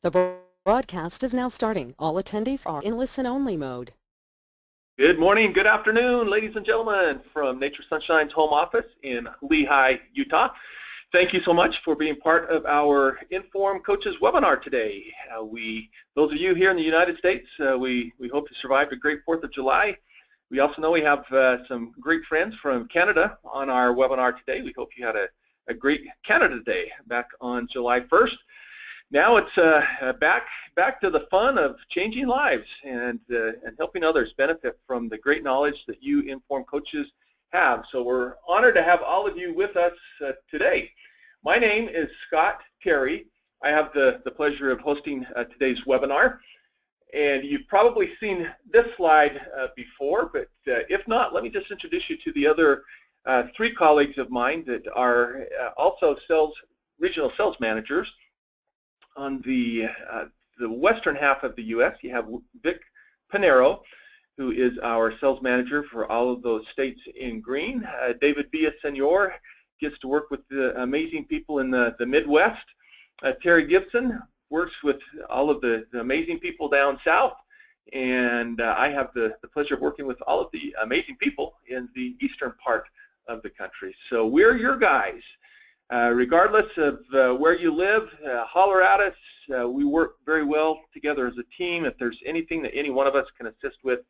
The broadcast is now starting. All attendees are in listen-only mode. Good morning, good afternoon, ladies and gentlemen, from Nature Sunshine's home office in Lehi, Utah. Thank you so much for being part of our IN.FORM Coaches webinar today. Those of you here in the United States, we hope you survived a great 4th of July. We also know we have some great friends from Canada on our webinar today. We hope you had a great Canada Day back on July 1st. Now it's back to the fun of changing lives and helping others benefit from the great knowledge that you IN.FORM coaches have. So we're honored to have all of you with us today. My name is Scott Terry. I have the pleasure of hosting today's webinar. And you've probably seen this slide before, but if not, let me just introduce you to the other 3 colleagues of mine that are also regional sales managers. On the western half of the U.S., you have Vic Pinero, who is our sales manager for all of those states in green. David Villasenor gets to work with the amazing people in the Midwest. Terry Gibson works with all of the amazing people down south. And I have the pleasure of working with all of the amazing people in the eastern part of the country. So we're your guys. Regardless of where you live, holler at us. We work very well together as a team. If there's anything that any one of us can assist with,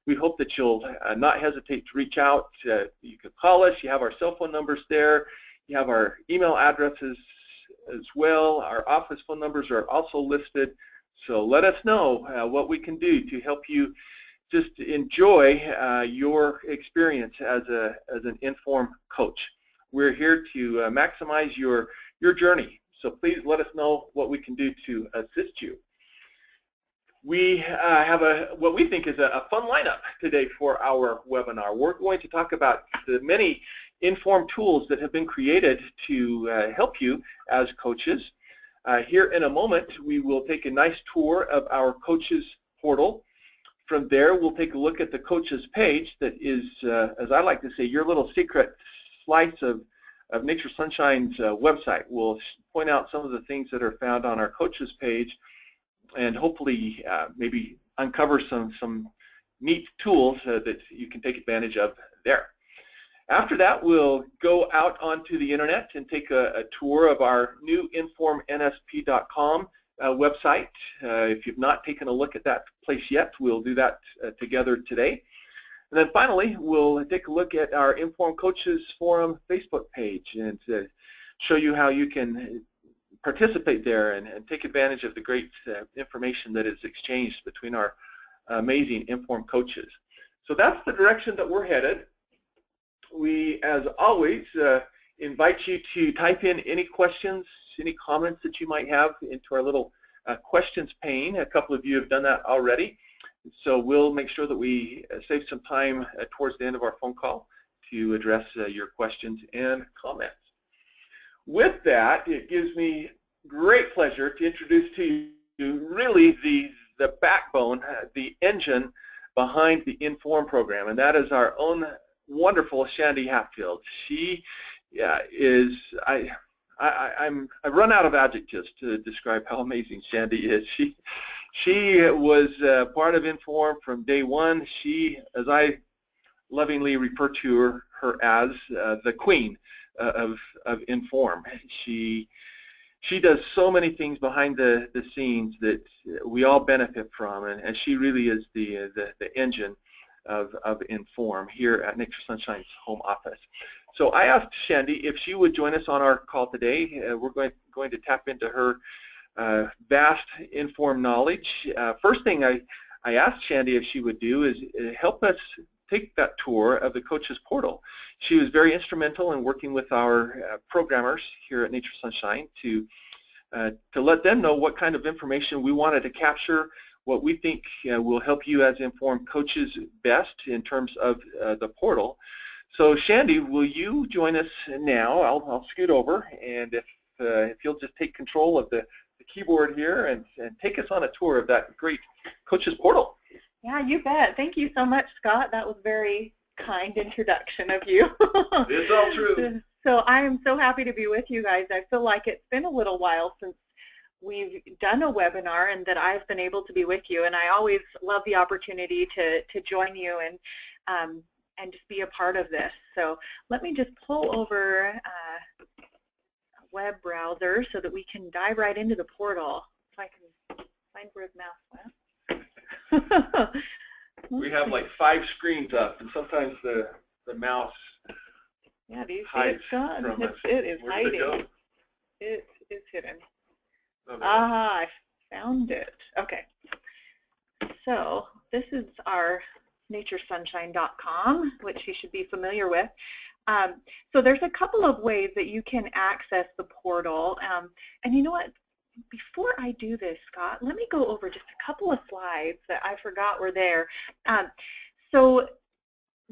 we hope that you'll not hesitate to reach out. You can call us. You have our cell phone numbers there. You have our email addresses as well. Our office phone numbers are also listed. So let us know what we can do to help you just enjoy your experience as an IN.FORM coach. We're here to maximize your journey, so please let us know what we can do to assist you. We have what we think is a fun lineup today for our webinar. We're going to talk about the many IN.FORM tools that have been created to help you as coaches. Here in a moment, we will take a nice tour of our coaches portal. From there, we'll take a look at the coaches page that is, as I like to say, your little secret slice of Nature Sunshine's website. We'll point out some of the things that are found on our coaches page and hopefully maybe uncover some neat tools that you can take advantage of there. After that, we'll go out onto the internet and take a tour of our new IN.FORMNSP.com website. If you've not taken a look at that place yet, we'll do that together today. And then finally, we'll take a look at our IN.FORM Coaches Forum Facebook page and show you how you can participate there and take advantage of the great information that is exchanged between our amazing IN.FORM coaches. So that's the direction that we're headed. We, as always, invite you to type in any questions, any comments that you might have into our little questions pane. A couple of you have done that already. So we'll make sure that we save some time towards the end of our phone call to address your questions and comments. With that, it gives me great pleasure to introduce to you really the backbone, the engine behind the IN.FORM program, and that is our own wonderful Shandy Hatfield. She is, I've run out of adjectives to describe how amazing Shandy is. She was part of IN.FORM from day one. She, as I lovingly refer to her as, the queen of IN.FORM. She does so many things behind the scenes that we all benefit from, and she really is the engine of IN.FORM here at Nature Sunshine's home office. So I asked Shandy if she would join us on our call today. We're going to tap into her vast IN.FORM knowledge. First thing I asked Shandy if she would do is help us take that tour of the coaches portal. She was very instrumental in working with our programmers here at Nature Sunshine to let them know what kind of information we wanted to capture, what we think will help you as IN.FORM coaches best in terms of the portal. So Shandy, will you join us now? I'll scoot over, and if you'll just take control of the keyboard here and take us on a tour of that great coaches portal. Yeah, you bet. Thank you so much, Scott. That was a very kind introduction of you. It's all true. So I am so happy to be with you guys. I feel like it's been a little while since we've done a webinar and that I've been able to be with you, and I always love the opportunity to join you and just be a part of this. So let me just pull over a web browser so that we can dive right into the portal. If I can find where the mouse went. We have like 5 screens up, and sometimes the mouse yeah, do you see hides it, Scott? from us. It is Where did hiding. it go? It is hidden. Oh, Aha, I found it. Okay. So this is our naturesunshine.com, which you should be familiar with. So there's a couple of ways that you can access the portal. And you know what? Before I do this, Scott, let me go over just a couple of slides that I forgot were there. So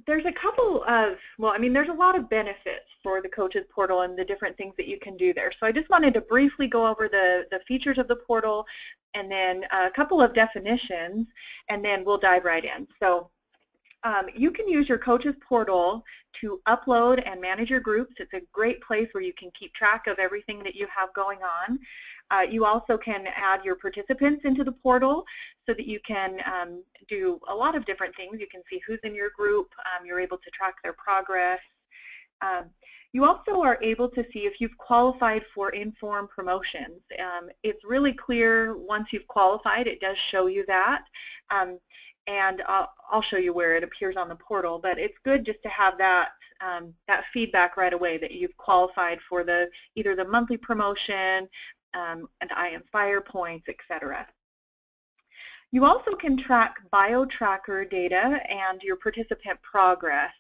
there's a couple of, well, I mean, there's a lot of benefits for the Coaches Portal and the different things that you can do there. So I just wanted to briefly go over the features of the portal and then a couple of definitions, and then we'll dive right in. So you can use your Coaches Portal to upload and manage your groups. It's a great place where you can keep track of everything that you have going on. You also can add your participants into the portal so that you can do a lot of different things. You can see who's in your group. You're able to track their progress. You also are able to see if you've qualified for IN.FORM promotions. It's really clear once you've qualified, it does show you that. And I'll show you where it appears on the portal, but it's good just to have that that feedback right away that you've qualified for either the monthly promotion, and IN.FORM points, etc. You also can track bio-tracker data and your participant progress.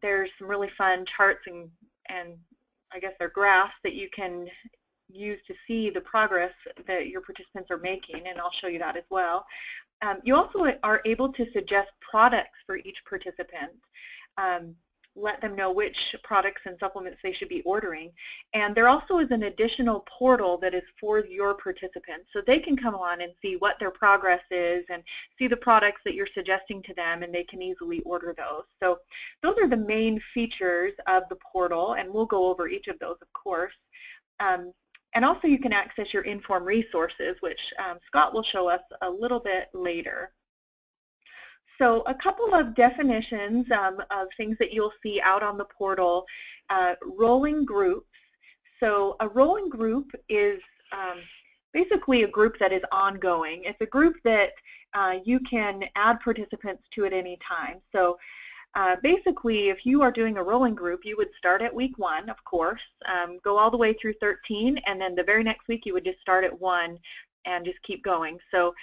There's some really fun charts and I guess they're graphs that you can use to see the progress that your participants are making, and I'll show you that as well. You also are able to suggest products for each participant. Let them know which products and supplements they should be ordering. And there also is an additional portal that is for your participants, so they can come on and see what their progress is and see the products that you're suggesting to them, and they can easily order those. So those are the main features of the portal, and we'll go over each of those, of course. And also you can access your IN.FORM resources, which Scott will show us a little bit later. So a couple of definitions of things that you'll see out on the portal. Rolling groups. So a rolling group is basically a group that is ongoing. It's a group that you can add participants to at any time. So basically, if you are doing a rolling group, you would start at week 1, of course, go all the way through 13, and then the very next week you would just start at 1 and just keep going. So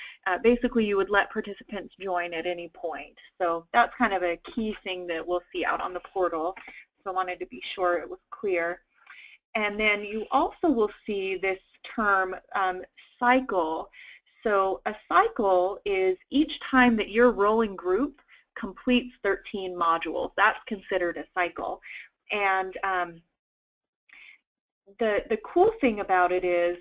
basically you would let participants join at any point. So that's kind of a key thing that we'll see out on the portal. So I wanted to be sure it was clear. And then you also will see this term cycle. So a cycle is each time that your rolling group completes 13 modules. That's considered a cycle. And the cool thing about it is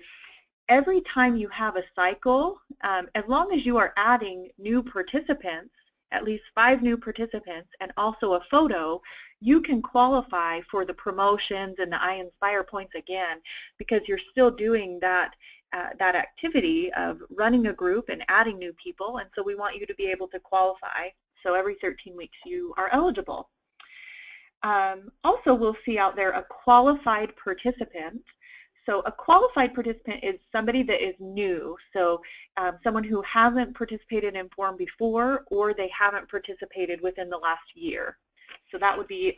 every time you have a cycle, as long as you are adding new participants, at least 5 new participants, and also a photo, you can qualify for the promotions and the IN.FORM points again, because you're still doing that that activity of running a group and adding new people, and so we want you to be able to qualify. So every 13 weeks you are eligible. Also, we'll see out there a qualified participant. So a qualified participant is somebody that is new, so someone who hasn't participated in IN.FORM before, or they haven't participated within the last year. So that would be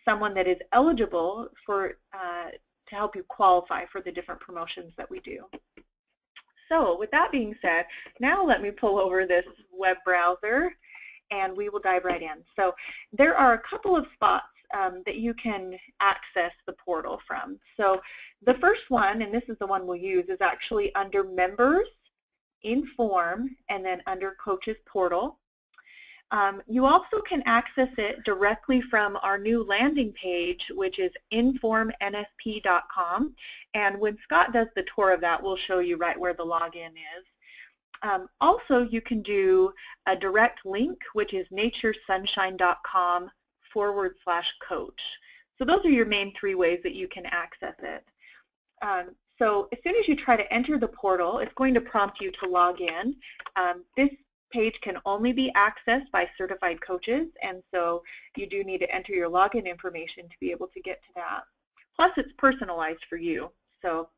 someone that is eligible for to help you qualify for the different promotions that we do. So with that being said, now let me pull over this web browser and we will dive right in. So there are a couple of spots that you can access the portal from. So the first one, and this is the one we'll use, is actually under Members, IN.FORM, and then under Coaches Portal. You also can access it directly from our new landing page, which is IN.FORMNSP.com. And when Scott does the tour of that, we'll show you right where the login is. Also, you can do a direct link, which is naturesunshine.com/coach. So those are your main 3 ways that you can access it. So as soon as you try to enter the portal, it's going to prompt you to log in. This page can only be accessed by certified coaches, and so you do need to enter your login information to be able to get to that. Plus, it's personalized for you. So,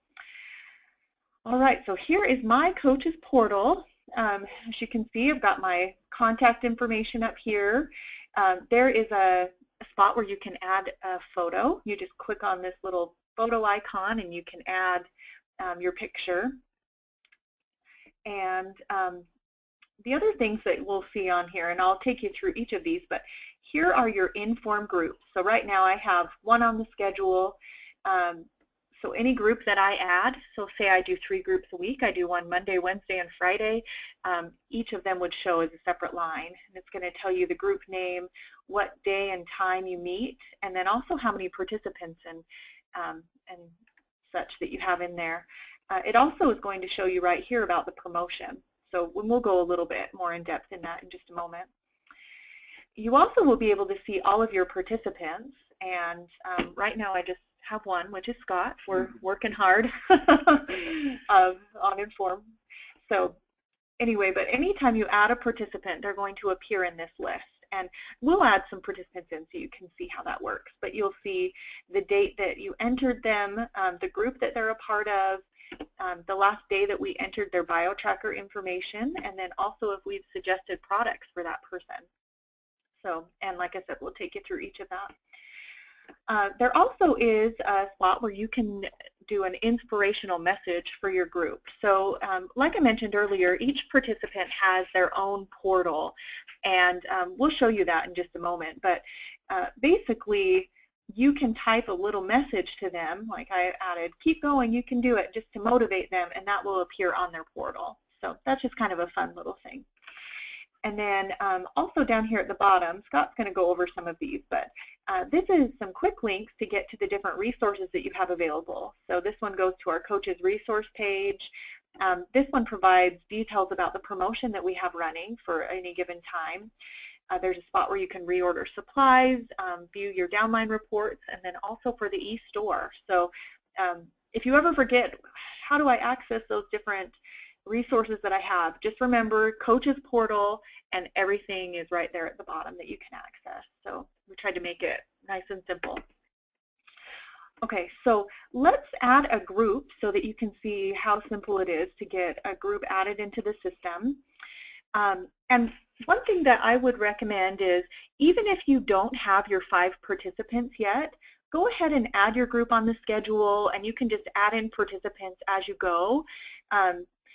all right, so here is my coaches portal. As you can see, I've got my contact information up here. There is a spot where you can add a photo. You just click on this little photo icon and you can add your picture. And the other things that we'll see on here, and I'll take you through each of these, but here are your IN.FORM groups. So right now I have one on the schedule. So any group that I add, so say I do 3 groups a week, I do one Monday, Wednesday, and Friday, each of them would show as a separate line. And it's going to tell you the group name, what day and time you meet, and then also how many participants and such that you have in there. It also is going to show you right here about the promotion. So we'll go a little bit more in depth in that in just a moment. You also will be able to see all of your participants, and right now I just have one, which is Scott. We're working hard on IN.FORM. So anyway, but anytime you add a participant, they're going to appear in this list. And we'll add some participants in so you can see how that works. But you'll see the date that you entered them, the group that they're a part of, the last day that we entered their BioTracker information, and then also if we've suggested products for that person. So, and like I said, we'll take you through each of that. There also is a spot where you can do an inspirational message for your group. So like I mentioned earlier, each participant has their own portal, and we'll show you that in just a moment. But basically, you can type a little message to them, like I added, keep going, you can do it, just to motivate them, and that will appear on their portal. So that's just kind of a fun little thing. And then also down here at the bottom, Scott's going to go over some of these, but this is some quick links to get to the different resources that you have available. So this one goes to our coaches resource page. This one provides details about the promotion that we have running for any given time. There's a spot where you can reorder supplies, view your downline reports, and then also for the e-store. So if you ever forget, how do I access those different resources that I have, just remember Coaches Portal, and everything is right there at the bottom that you can access. So we tried to make it nice and simple. Okay, so let's add a group so that you can see how simple it is to get a group added into the system. And one thing that I would recommend is, even if you don't have your 5 participants yet, go ahead and add your group on the schedule, and you can just add in participants as you go.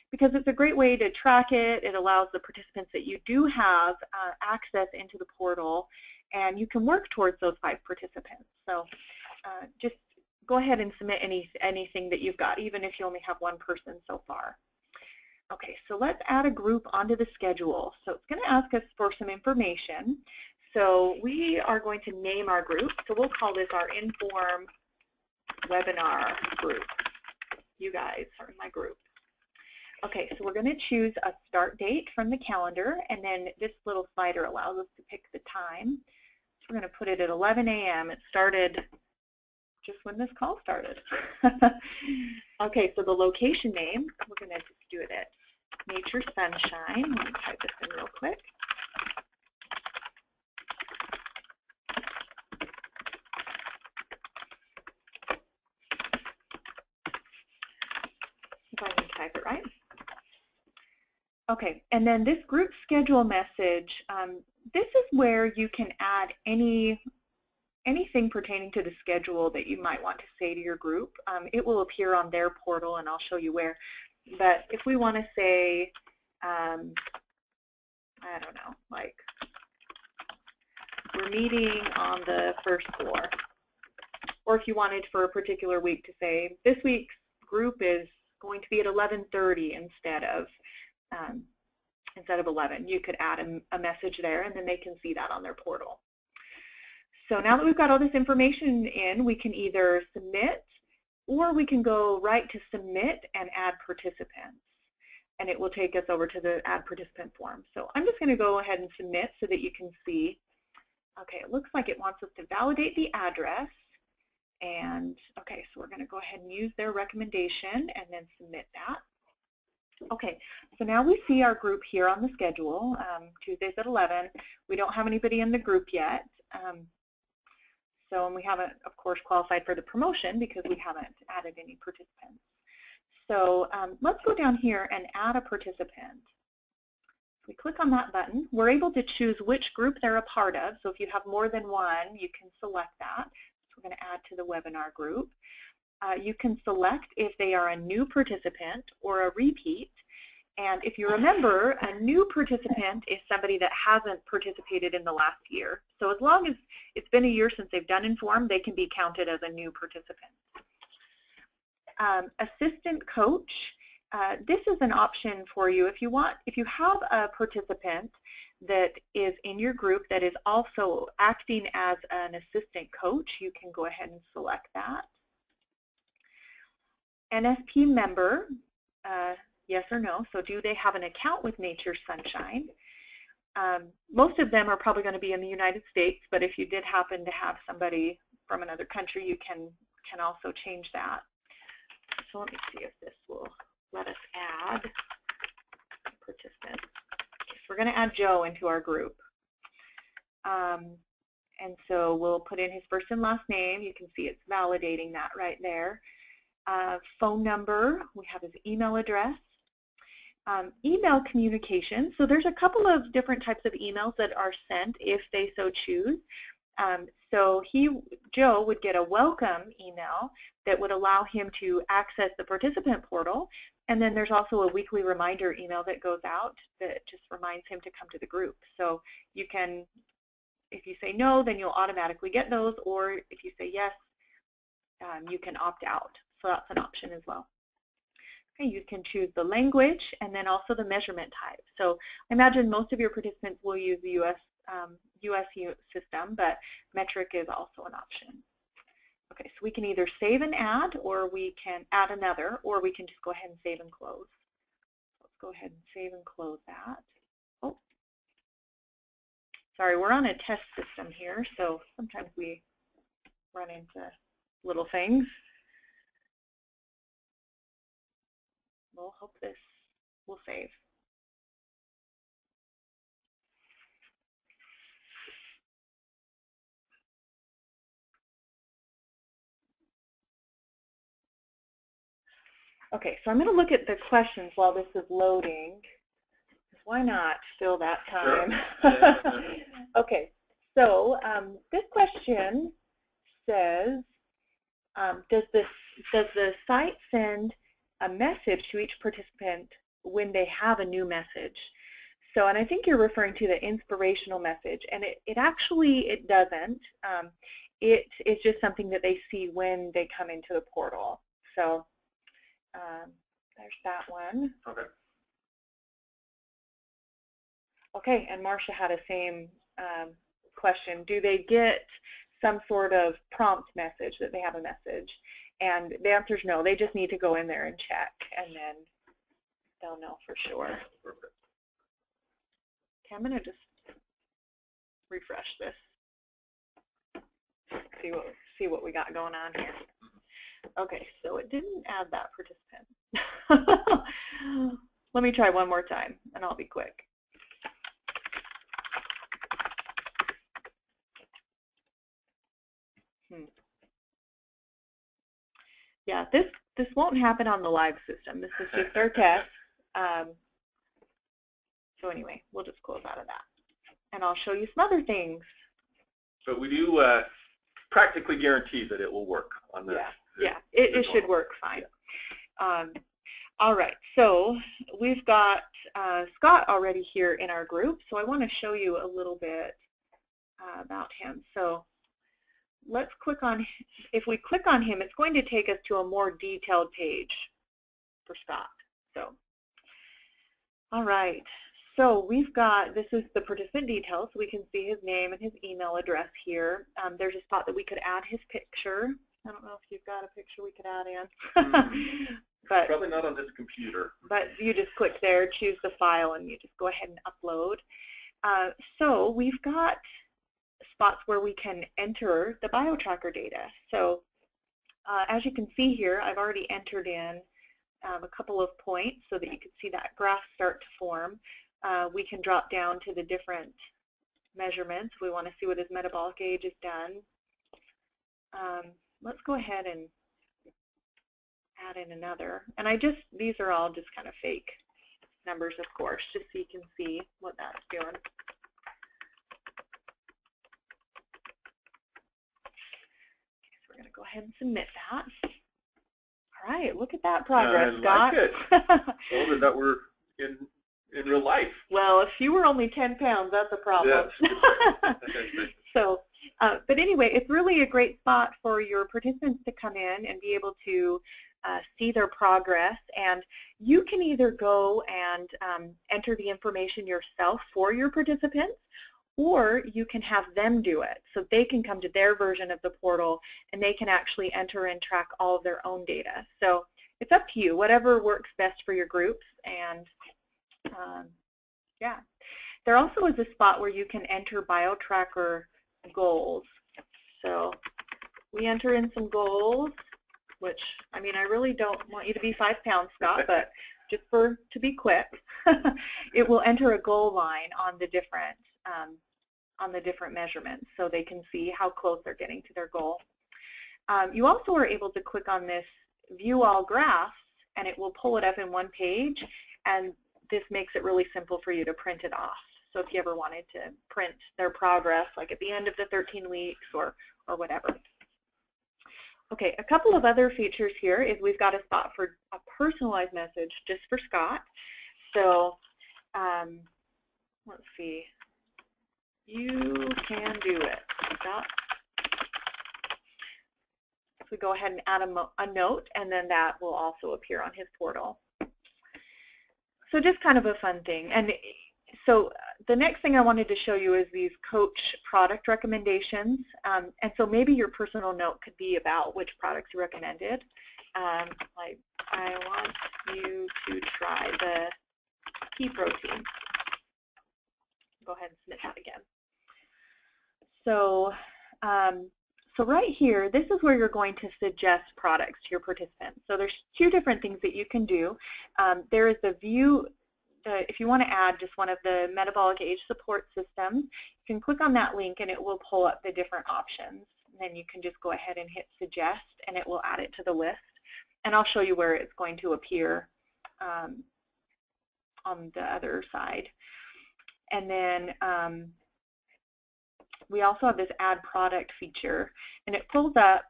Because it's a great way to track it. It allows the participants that you do have access into the portal, and you can work towards those 5 participants. So just go ahead and submit anything that you've got, even if you only have 1 person so far. Okay, so let's add a group onto the schedule. So it's going to ask us for some information. So we are going to name our group. So we'll call this our IN.FORM webinar group. You guys are in my group. Okay, so we're going to choose a start date from the calendar, and then this little slider allows us to pick the time. So we're going to put it at 11 a.m. It started just when this call started. Okay, so the location name, we're going to just do it at Nature Sunshine. Let me type this in real quick. If I can type it right. Okay, and then this group schedule message, this is where you can add anything pertaining to the schedule that you might want to say to your group. It will appear on their portal, and I'll show you where. But if we want to say, I don't know, like we're meeting on the 1st floor, or if you wanted for a particular week to say this week's group is going to be at 11:30 instead of 11, you could add a message there, and then they can see that on their portal. So now that we've got all this information in, we can either submit, or we can go right to submit and add participants, and it will take us over to the add participant form. So I'm just going to go ahead and submit so that you can see. Okay, it looks like it wants us to validate the address, And okay, so we're going to go ahead and use their recommendation and then submit that. Okay, so now we see our group here on the schedule, Tuesdays at 11. We don't have anybody in the group yet. And we haven't, of course, qualified for the promotion because we haven't added any participants. So let's go down here and add a participant. We click on that button. We're able to choose which group they're a part of. So if you have more than one, you can select that. So we're going to add to the webinar group. You can select if they are a new participant or a repeat. And if you remember, a new participant is somebody that hasn't participated in the last year. So as long as it's been a year since they've done IN.FORM, they can be counted as a new participant. Assistant coach, this is an option for you if you have a participant that is in your group that is also acting as an assistant coach, you can go ahead and select that. NSP member, yes or no, so do they have an account with Nature Sunshine? Most of them are probably going to be in the United States, but if you did happen to have somebody from another country, you can also change that. So let me see if this will let us add a participant. So we're going to add Joe into our group. And so we'll put in his first and last name. You can see it's validating that right there. Phone number, we have his email address. Email communication, so there's a couple of different types of emails that are sent if they so choose. So Joe would get a welcome email that would allow him to access the participant portal, and then there's also a weekly reminder email that goes out that just reminds him to come to the group. So you can, if you say no, then you'll automatically get those, or if you say yes, you can opt out. So that's an option as well. Okay, you can choose the language and then also the measurement type. So I imagine most of your participants will use the US system, but metric is also an option. Okay, so we can either save and add, or we can add another, or we can just go ahead and save and close. Let's go ahead and save and close that. Oh, sorry, we're on a test system here, so sometimes we run into little things. We'll hope this will save. Okay, so I'm going to look at the questions while this is loading. Why not fill that time? Sure. Okay, so this question says, does the site send a message to each participant when they have a new message? So, and I think you're referring to the inspirational message, and it actually doesn't. It's just something that they see when they come into the portal. So there's that one. Okay. Okay, and Marcia had a same question. Do they get some sort of prompt message that they have a message? And the answer is no. They just need to go in there and check, and then they'll know for sure. Perfect. Okay, I'm going to just refresh this. See what we got going on here. Okay, so it didn't add that participant. Let me try one more time, and I'll be quick. Yeah, this won't happen on the live system. This is just our test. So anyway, we'll just close out of that. And I'll show you some other things. But we do practically guarantee that it will work on this. Yeah, it should work fine. Yeah. All right, so we've got Scott already here in our group, so I want to show you a little bit about him. So let's click on, if we click on him, it's going to take us to a more detailed page for Scott. So, all right, so we've got, this is the participant details, so we can see his name and his email address here. There's a spot that we could add his picture. I don't know if you've got a picture we could add in. But probably not on this computer. But you just click there, choose the file, and you just go ahead and upload. So we've got spots where we can enter the BioTracker data. So as you can see here, I've already entered in a couple of points so that you can see that graph start to form. We can drop down to the different measurements. We want to see what his metabolic age is done. Let's go ahead and add in another. And these are all just kind of fake numbers, of course, just so you can see what that's doing. So we're going to go ahead and submit that. All right, look at that progress, Scott. I like it. Well, that we're in real life. Well, if you were only 10 pounds, that's a problem. Yeah. So, but anyway, it's really a great spot for your participants to come in and be able to see their progress. And you can either go and enter the information yourself for your participants, or you can have them do it. So they can come to their version of the portal and they can actually enter and track all of their own data. So it's up to you, whatever works best for your groups. And yeah, there also is a spot where you can enter BioTracker goals. So we enter in some goals, which, I mean, I really don't want you to be 5 pounds, Scott, but just to be quick, it will enter a goal line on the different measurements so they can see how close they're getting to their goal. You also are able to click on this View All Graphs, and it will pull it up in one page, and this makes it really simple for you to print it off. So if you ever wanted to print their progress, like at the end of the 13 weeks or whatever. Okay, a couple of other features here is we've got a spot for a personalized message just for Scott. So let's see. You can do it, Scott. So go ahead and add a note, and then that will also appear on his portal. So just kind of a fun thing. And so the next thing I wanted to show you is these coach product recommendations. And so maybe your personal note could be about which products you recommended. Like, I want you to try the pea protein. Go ahead and submit that again. So, so right here, this is where you're going to suggest products to your participants. So there's 2 different things that you can do. There is the view, if you want to add just one of the metabolic age support systems, you can click on that link and it will pull up the different options. And then you can just go ahead and hit suggest and it will add it to the list. And I'll show you where it's going to appear on the other side. And then we also have this add product feature, and it pulls up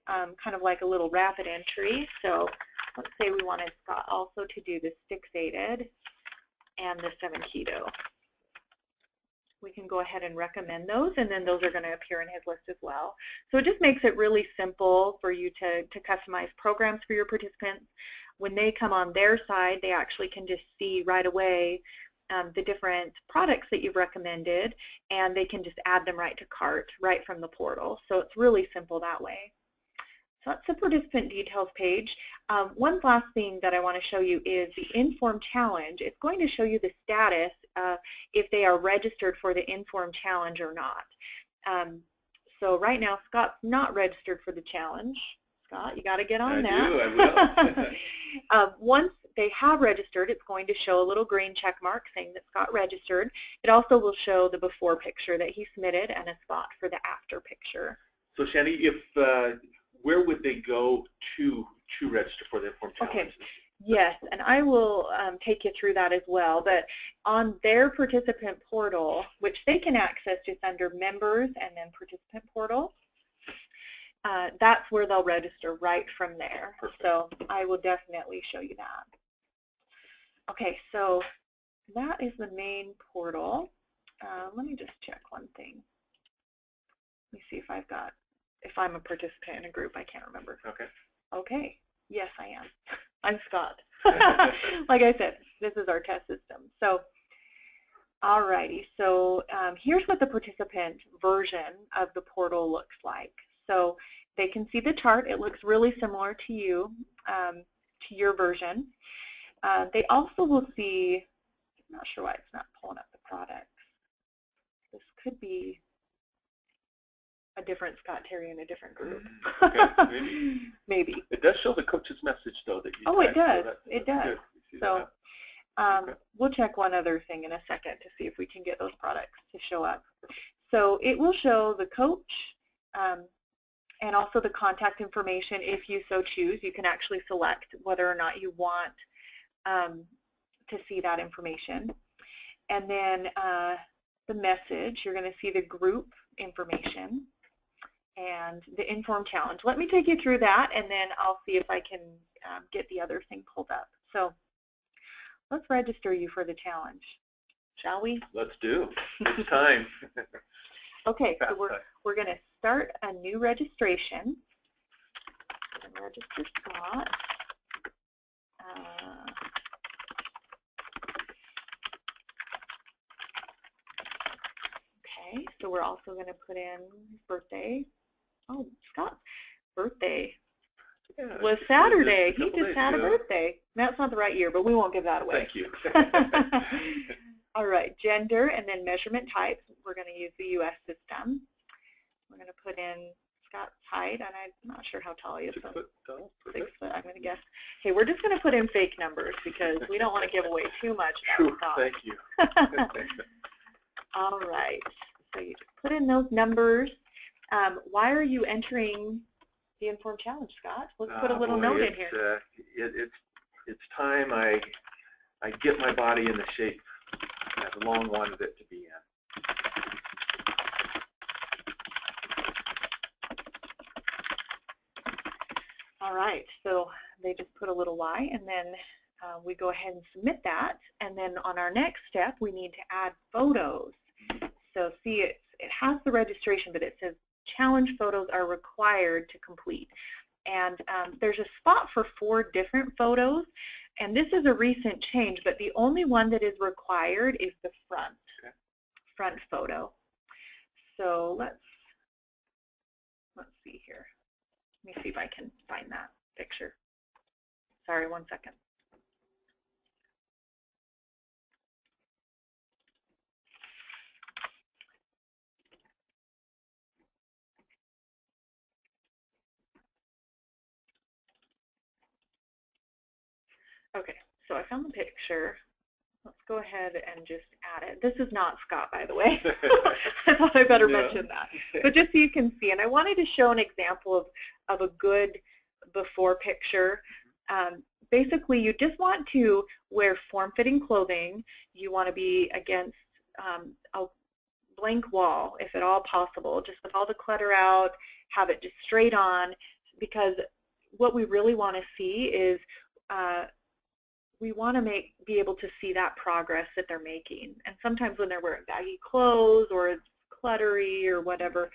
kind of like a little rapid entry. So let's say we wanted Scott also to do the fixated and the 7 keto. We can go ahead and recommend those, and then those are going to appear in his list as well. So it just makes it really simple for you to customize programs for your participants. When they come on their side, they actually can just see right away the different products that you've recommended, and they can just add them right to cart right from the portal. So it's really simple that way. So that's the participant details page. One last thing that I want to show you is the IN.FORM challenge. It's going to show you the status if they are registered for the IN.FORM challenge or not. So right now, Scott's not registered for the challenge. Scott, you got to get on that. I will. Once they have registered, it's going to show a little green check mark saying that Scott registered. It also will show the before picture that he submitted and a spot for the after picture. So Shanny, if where would they go to register for the IN.FORM challenge? Okay. Yes, and I will take you through that as well. But on their participant portal, which they can access just under members and then participant portal, that's where they'll register right from there. Perfect. So I will definitely show you that. Okay, so that is the main portal. Let me just check one thing. Let me see if I'm a participant in a group. I can't remember. Okay. Okay. Yes, I am. I'm Scott. Like I said, this is our test system. So, alrighty. So here's what the participant version of the portal looks like. So they can see the chart. It looks really similar to you, to your version. They also will see, I'm not sure why it's not pulling up the products. This could be a different Scott Terry in a different group. Okay, maybe. Maybe. It does show the coach's message, though, that you Oh, it typed, so does. that's It does. good. You see So that? Okay. we'll check one other thing in a second to see if we can get those products to show up. So it will show the coach and also the contact information if you so choose. You can actually select whether or not you want to see that information. And then the message, you're going to see the group information and the IN.FORM challenge. Let me take you through that, and then I'll see if I can get the other thing pulled up. So let's register you for the challenge, shall we? Let's do. It's time. Okay, so we're going to start a new registration. Register Scott. Okay, so we're also going to put in his birthday. Oh, Scott's birthday was Saturday. He just had a birthday. That's not the right year, but we won't give that away. Thank you. All right, gender and then measurement types. We're going to use the U.S. system. We're going to put in Scott's height, and I'm not sure how tall he is. 6 foot tall. 6 foot, I'm going to guess. Okay, we're just going to put in fake numbers because we don't want to give away too much. Sure, thank you. All right, so you just put in those numbers. Why are you entering the IN.FORM challenge, Scott? Let's put a little note in here. It's time I get my body in the shape I've long wanted it to be in. All right, so they just put a little Y, and then we go ahead and submit that. And then on our next step, we need to add photos. So see, it has the registration, but it says challenge photos are required to complete. And there's a spot for 4 different photos. And this is a recent change, but the only one that is required is the front photo. So let's see here. Let me see if I can find that picture. Sorry, one second. Okay, so I found the picture. Let's go ahead and just add it. This is not Scott, by the way. I thought I better mention that. But just so you can see, and I wanted to show an example of a good before picture. Basically, you just want to wear form-fitting clothing. You want to be against a blank wall, if at all possible, just with all the clutter out, have it just straight on, because what we really want to see is we want to be able to see that progress that they're making. And sometimes when they're wearing baggy clothes or it's cluttery or whatever,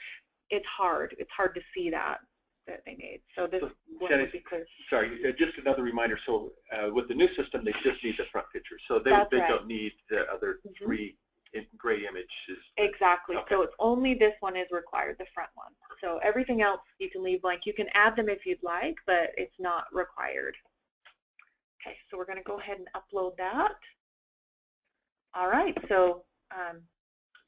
it's hard. It's hard to see that they made. So this one would be clear. Sorry, just another reminder. So with the new system, they just need the front picture. So they don't need the other 3 gray images. Exactly. Okay. So it's only this one is required, the front one. So everything else you can leave blank. You can add them if you'd like, but it's not required. Okay, so we're going to go ahead and upload that. All right, so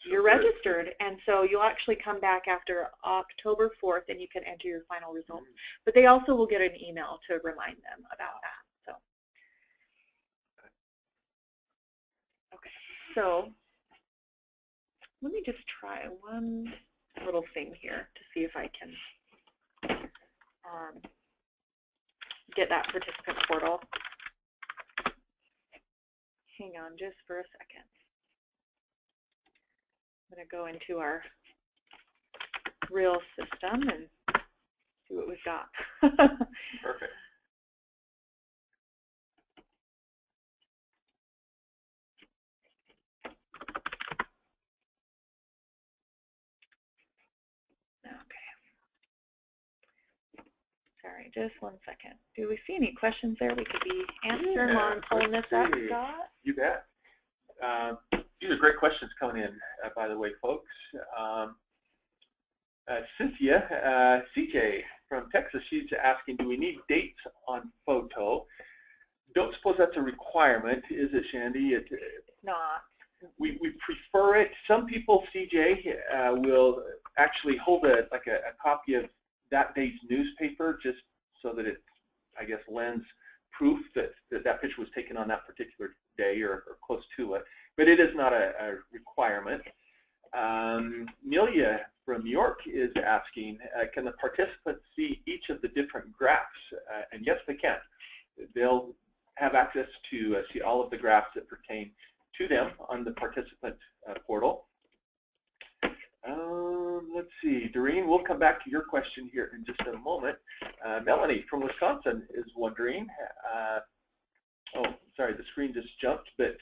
you're registered, and so you'll actually come back after October 4th, and you can enter your final results. But they also will get an email to remind them about that. So, okay, so let me just try one little thing here to see if I can get that participant portal. Hang on just for a second. I'm going to go into our real system and see what we've got. Perfect. Okay. Sorry, just one second. Do we see any questions there we could be answering while I'm pulling this up, Scott? You bet. These are great questions coming in, by the way, folks. Cynthia, CJ from Texas, she's asking, do we need dates on photo? Don't suppose that's a requirement, is it, Shandy? It's not. We prefer it. Some people, CJ, will actually hold a copy of that day's newspaper, just so that it, I guess, lends proof that that picture was taken on that particular day or close to it. But it is not a requirement. Nelia from York is asking, can the participants see each of the different graphs? And yes, they can. They'll have access to see all of the graphs that pertain to them on the participant portal. Let's see, Doreen, we'll come back to your question here in just a moment. Melanie from Wisconsin is wondering, oh, sorry, the screen just jumped, but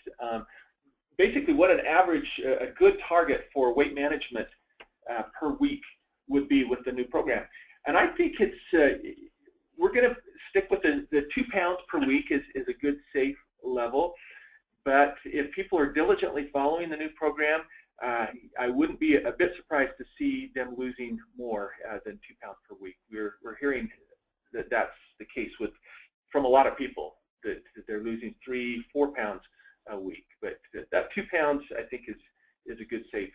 basically what an average, a good target for weight management per week would be with the new program. And I think it's, we're going to stick with the 2 pounds per week is a good safe level. But if people are diligently following the new program, I wouldn't be a bit surprised to see them losing more than 2 pounds per week. We're hearing that that's the case from a lot of people, that they're losing 3-4 pounds a week. But that 2 pounds, I think, is a good safe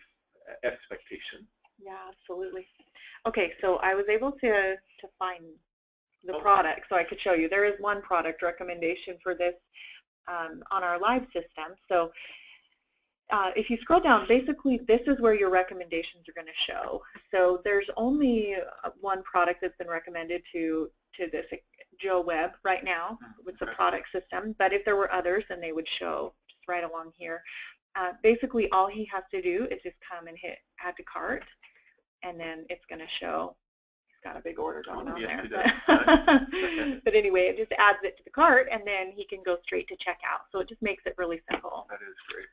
expectation. Yeah, absolutely. Okay, so I was able to find the product, so I could show you. There is one product recommendation for this on our live system. So if you scroll down, basically this is where your recommendations are going to show. So there's only one product that's been recommended to this Joe Webb right now with the product system, but if there were others, then they would show just right along here. Basically all he has to do is just come and hit add to cart, and then it's going to show. He's got a big order going on there. But anyway, it just adds it to the cart, and then he can go straight to checkout. So it just makes it really simple. That is great.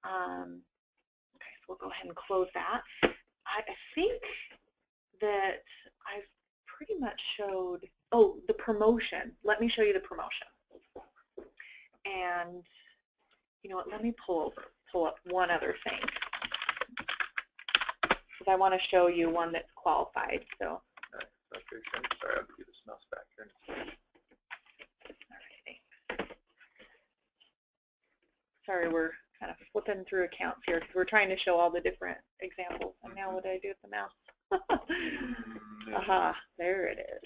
Okay, so we'll go ahead and close that. I think that I've pretty much showed, oh, the promotion. Let me show you the promotion. And you know what, let me pull up one other thing, because I want to show you one that's qualified. So. Okay, sorry, I'll get this mouse back here. All right, sorry, we're kind of flipping through accounts here because we're trying to show all the different examples. And now what do I do with the mouse? Aha, there it is.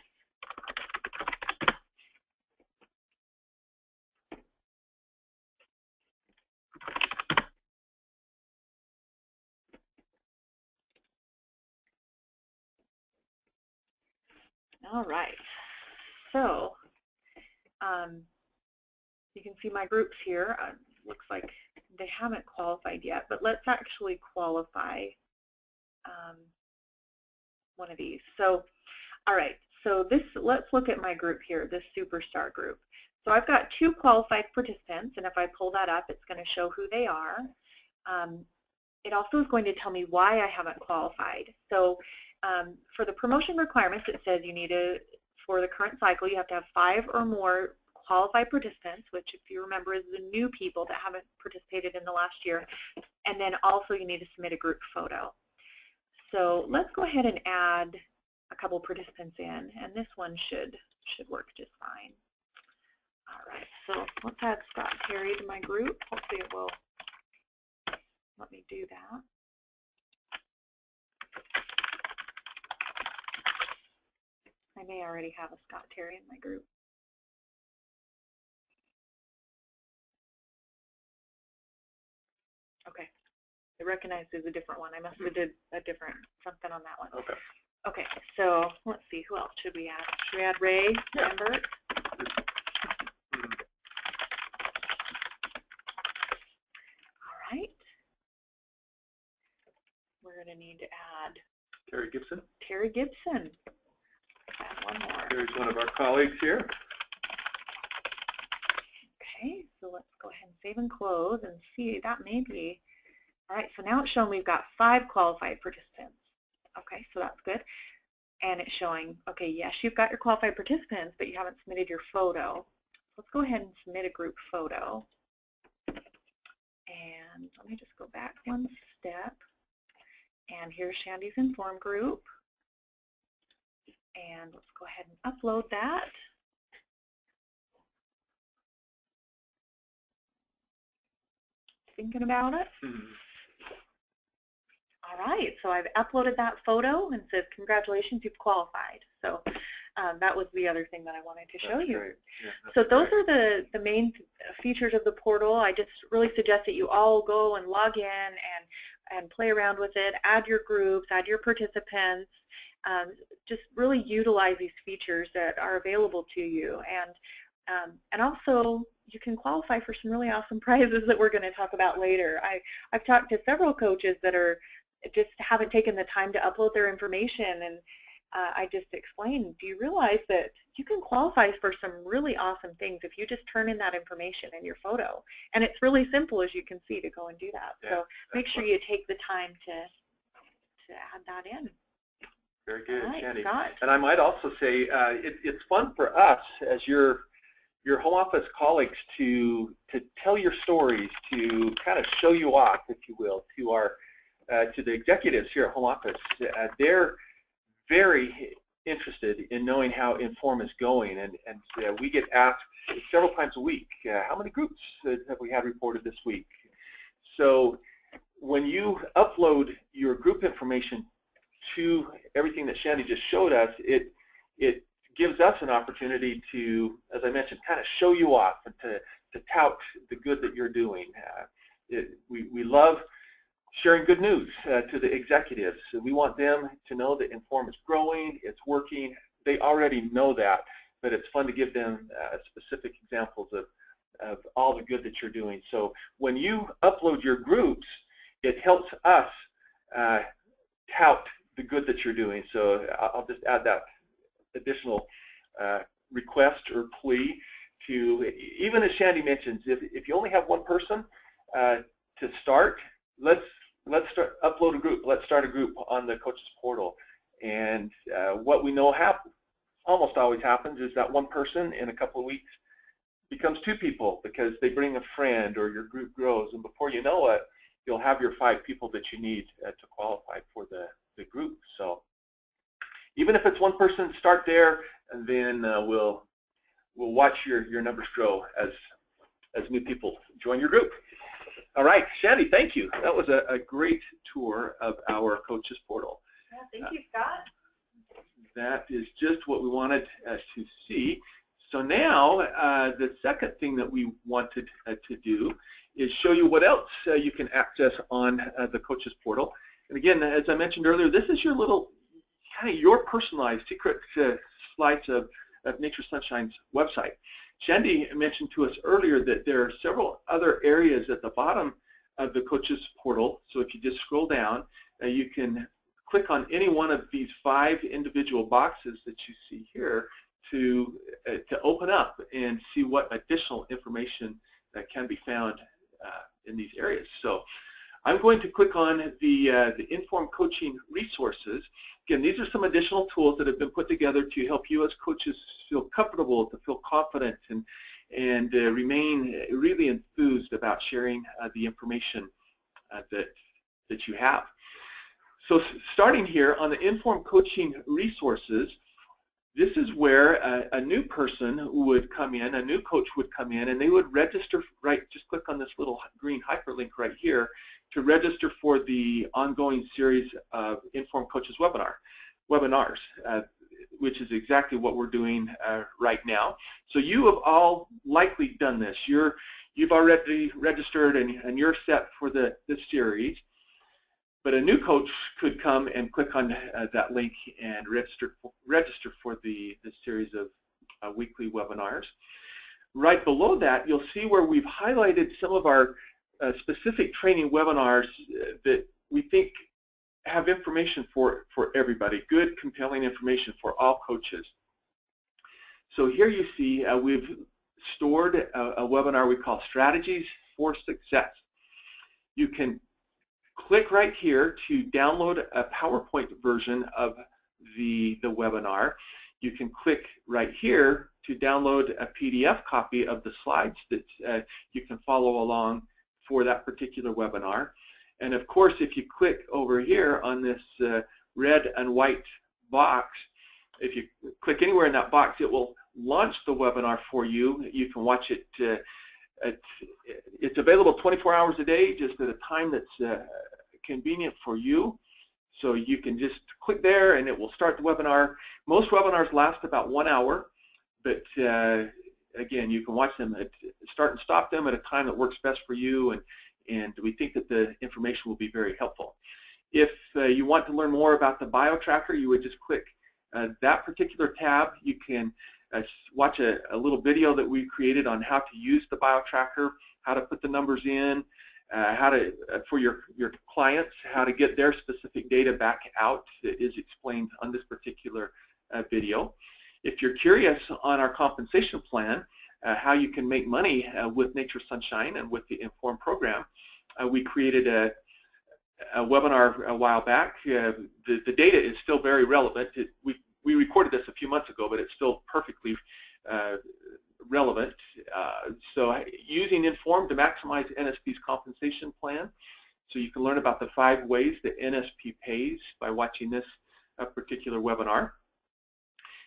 All right, so you can see my groups here. Looks like they haven't qualified yet, but let's actually qualify one of these. So, all right, so let's look at my group here, this Superstar group. So I've got 2 qualified participants, and if I pull that up, it's going to show who they are. It also is going to tell me why I haven't qualified. So for the promotion requirements, it says you need to, for the current cycle, you have to have 5 or more qualified participants, which if you remember is the new people that haven't participated in the last year, and then also you need to submit a group photo. So let's go ahead and add a couple participants in, and this one should work just fine. All right, so let's add Scott Terry to my group. Hopefully it will let me do that. I may already have a Scott Terry in my group. Okay, it recognizes a different one. I must have did a different something on that one. Okay. Okay, so let's see, who else should we add? Should we add Ray Lambert? All right. We're going to need to add Terry Gibson. Terry Gibson. Add one more. There's one of our colleagues here. Okay, so let's go ahead and save and close and see. That may be. All right, so now it's showing we've got 5 qualified participants. Okay, so that's good. And it's showing, okay, yes, you've got your qualified participants, but you haven't submitted your photo. Let's go ahead and submit a group photo. And let me just go back one step. And here's Shandy's IN.FORM group. And let's go ahead and upload that. Thinking about it. All right, so I've uploaded that photo and says, congratulations, you've qualified. So that was the other thing that I wanted to show you. Great. Yeah, so those are the main features of the portal. I just really suggest that you all go and log in and play around with it, add your groups, add your participants, just really utilize these features that are available to you. And also, you can qualify for some really awesome prizes that we're going to talk about later. I've talked to several coaches that are just haven't taken the time to upload their information, and I just explained, do you realize that you can qualify for some really awesome things if you just turn in that information in your photo? And it's really simple, as you can see, to go and do that. Yeah, so make sure you take the time to add that in. Very good, right, Shandy. Scott. And I might also say it's fun for us as your home office colleagues to tell your stories, to kind of show you off, if you will, to the executives here at home office. They're very interested in knowing how IN.FORM is going, and we get asked several times a week, how many groups have we had reported this week? So when you upload your group information to everything that Shandy just showed us, it gives us an opportunity to, as I mentioned, kind of show you off and to tout the good that you're doing. We love sharing good news to the executives. So we want them to know that IN.FORM is growing, it's working. They already know that, but it's fun to give them specific examples of all the good that you're doing. So when you upload your groups, it helps us tout the good that you're doing. So I'll just add that additional request or plea to, even as Shandy mentions, if you only have one person to start, let's upload a group. Let's start a group on the coaches portal. And what we know almost always happens is that one person in a couple of weeks becomes two people because they bring a friend or your group grows, and before you know it, you'll have your 5 people that you need to qualify for the group. So even if it's one person, start there, and then we'll watch your numbers grow as new people join your group. All right, Shandy, thank you. That was a great tour of our coaches portal. Yeah, thank you, Scott. That is just what we wanted to see. So now the second thing that we wanted to do is show you what else you can access on the coaches portal. And again, as I mentioned earlier, this is your little, kind of your personalized secret slides of Nature Sunshine's website. Shandy mentioned to us earlier that there are several other areas at the bottom of the coaches portal. So if you just scroll down, you can click on any one of these 5 individual boxes that you see here to open up and see what additional information that can be found in these areas. So I'm going to click on the IN.FORM coaching resources. Again, these are some additional tools that have been put together to help you as coaches feel comfortable, to feel confident, and remain really enthused about sharing the information that you have. So starting here on the IN.FORM coaching resources, this is where a new person would come in, a new coach would come in, and they would register, right, just click on this little green hyperlink right here to register for the ongoing series of IN.FORM Coaches webinars, which is exactly what we're doing right now. So you have all likely done this. You've already registered and you're set for this series. But a new coach could come and click on that link and register for this series of weekly webinars. Right below that, you'll see where we've highlighted some of our specific training webinars that we think have information for everybody, good, compelling information for all coaches. So here you see we've stored a webinar we call Strategies for Success. You can click right here to download a PowerPoint version of the webinar. You can click right here to download a PDF copy of the slides that you can follow along for that particular webinar. And of course, if you click over here on this red and white box, if you click anywhere in that box, it will launch the webinar for you. You can watch it. It's available 24 hours a day, just at a time that's convenient for you. So you can just click there and it will start the webinar. Most webinars last about 1 hour, but again, you can watch them, start and stop them at a time that works best for you, and we think that the information will be very helpful. If you want to learn more about the bio tracker, you would just click that particular tab. You can watch a little video that we created on how to use the bio tracker, how to put the numbers in, how to, for your clients, how to get their specific data back out. It is explained on this particular video. If you're curious on our compensation plan, how you can make money with Nature Sunshine and with the IN.FORM program, we created a webinar a while back. The data is still very relevant. We recorded this a few months ago, but it's still perfectly relevant. So using IN.FORM to maximize NSP's compensation plan. So you can learn about the 5 ways that NSP pays by watching this particular webinar.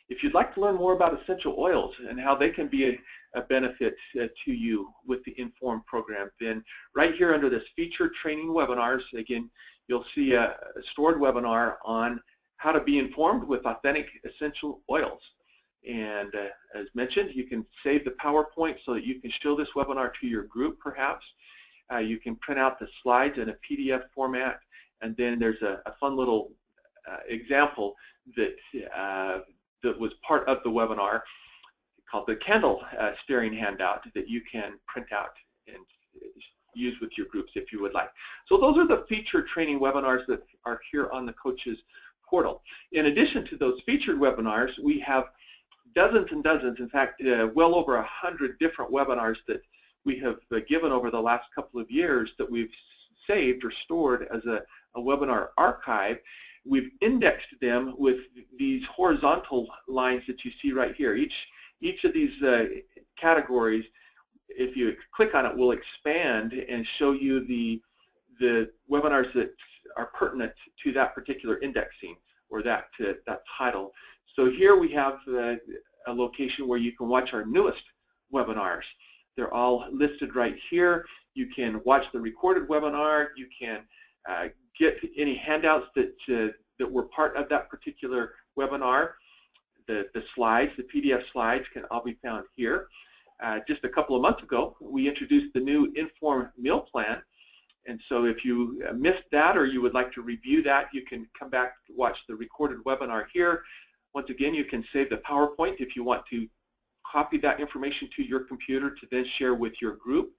If you'd like to learn more about essential oils and how they can be a benefit to you with the IN.FORM program, then right here under this featured training webinars, again, you'll see a stored webinar on how to be informed with authentic essential oils. And as mentioned, you can save the PowerPoint so that you can show this webinar to your group perhaps. You can print out the slides in a PDF format, and then there's a fun little example that that was part of the webinar called the candle staring handout that you can print out and use with your groups if you would like. So those are the featured training webinars that are here on the Coaches portal. In addition to those featured webinars, we have dozens and dozens, in fact, well over 100 different webinars that we have given over the last couple of years that we've saved or stored as a webinar archive. We've indexed them with these horizontal lines that you see right here. Each of these categories, if you click on it, will expand and show you the webinars that are pertinent to that particular indexing or that title. So here we have a location where you can watch our newest webinars. They're all listed right here. You can watch the recorded webinar. You can get any handouts that were part of that particular webinar. The slides, the PDF slides, can all be found here. Just a couple of months ago, we introduced the new IN.FORM meal plan. And so if you missed that or you would like to review that, you can come back to watch the recorded webinar here. Once again, you can save the PowerPoint if you want to copy that information to your computer to then share with your group.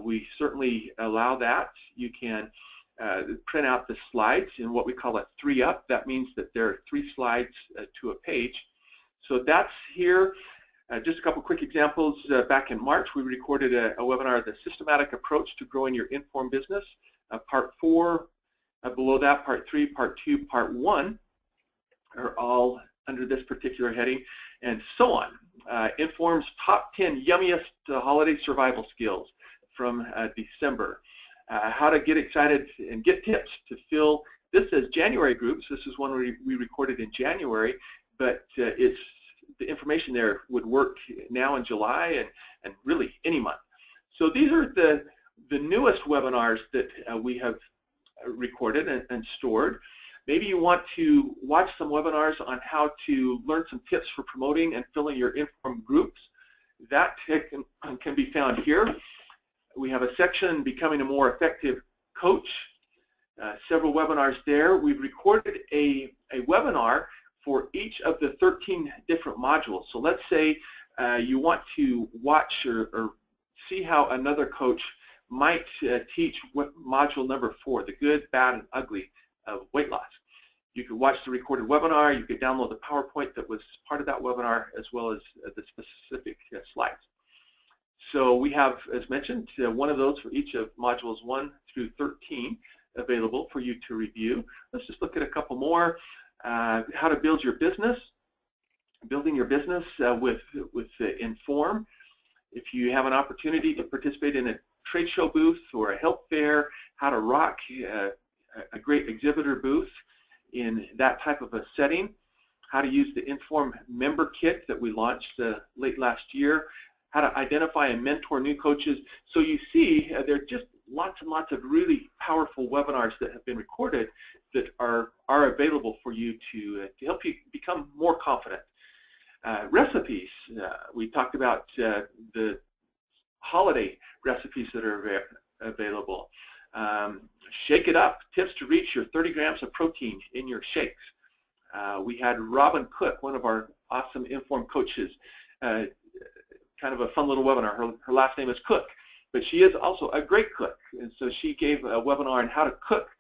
We certainly allow that. You can print out the slides in what we call a 3-up. That means that there are 3 slides to a page. So that's here. Just a couple quick examples. Back in March, we recorded a webinar, The Systematic Approach to Growing Your IN.FORM Business. Part 4, below that, Part 3, Part 2, Part 1 are all under this particular heading, and so on. IN.FORM's top 10 yummiest holiday survival skills from December. How to get excited and get tips to fill, this as January groups. This is one we recorded in January, but it's the information there would work now in July and really any month. So these are the newest webinars that we have recorded and stored. Maybe you want to watch some webinars on how to learn some tips for promoting and filling your IN.FORM groups. That can be found here. We have a section, Becoming a More Effective Coach. Several webinars there. We've recorded a webinar for each of the 13 different modules. So let's say you want to watch or see how another coach might teach module number 4, the good, bad, and ugly of weight loss. You could watch the recorded webinar. You could download the PowerPoint that was part of that webinar, as well as the specific slides. So we have, as mentioned, one of those for each of modules 1 through 13 available for you to review. Let's just look at a couple more. How to build your business, building your business with IN.FORM. If you have an opportunity to participate in a trade show booth or a health fair, how to rock a great exhibitor booth in that type of a setting, how to use the IN.FORM member kit that we launched late last year, how to identify and mentor new coaches. So you see there are just lots and lots of really powerful webinars that have been recorded that are available for you to help you become more confident. Recipes, we talked about the holiday recipes that are available. Shake it up, tips to reach your 30 grams of protein in your shakes. We had Robin Cook, one of our awesome IN.FORM coaches, kind of a fun little webinar. Her last name is Cook, but she is also a great cook, and so she gave a webinar on how to cook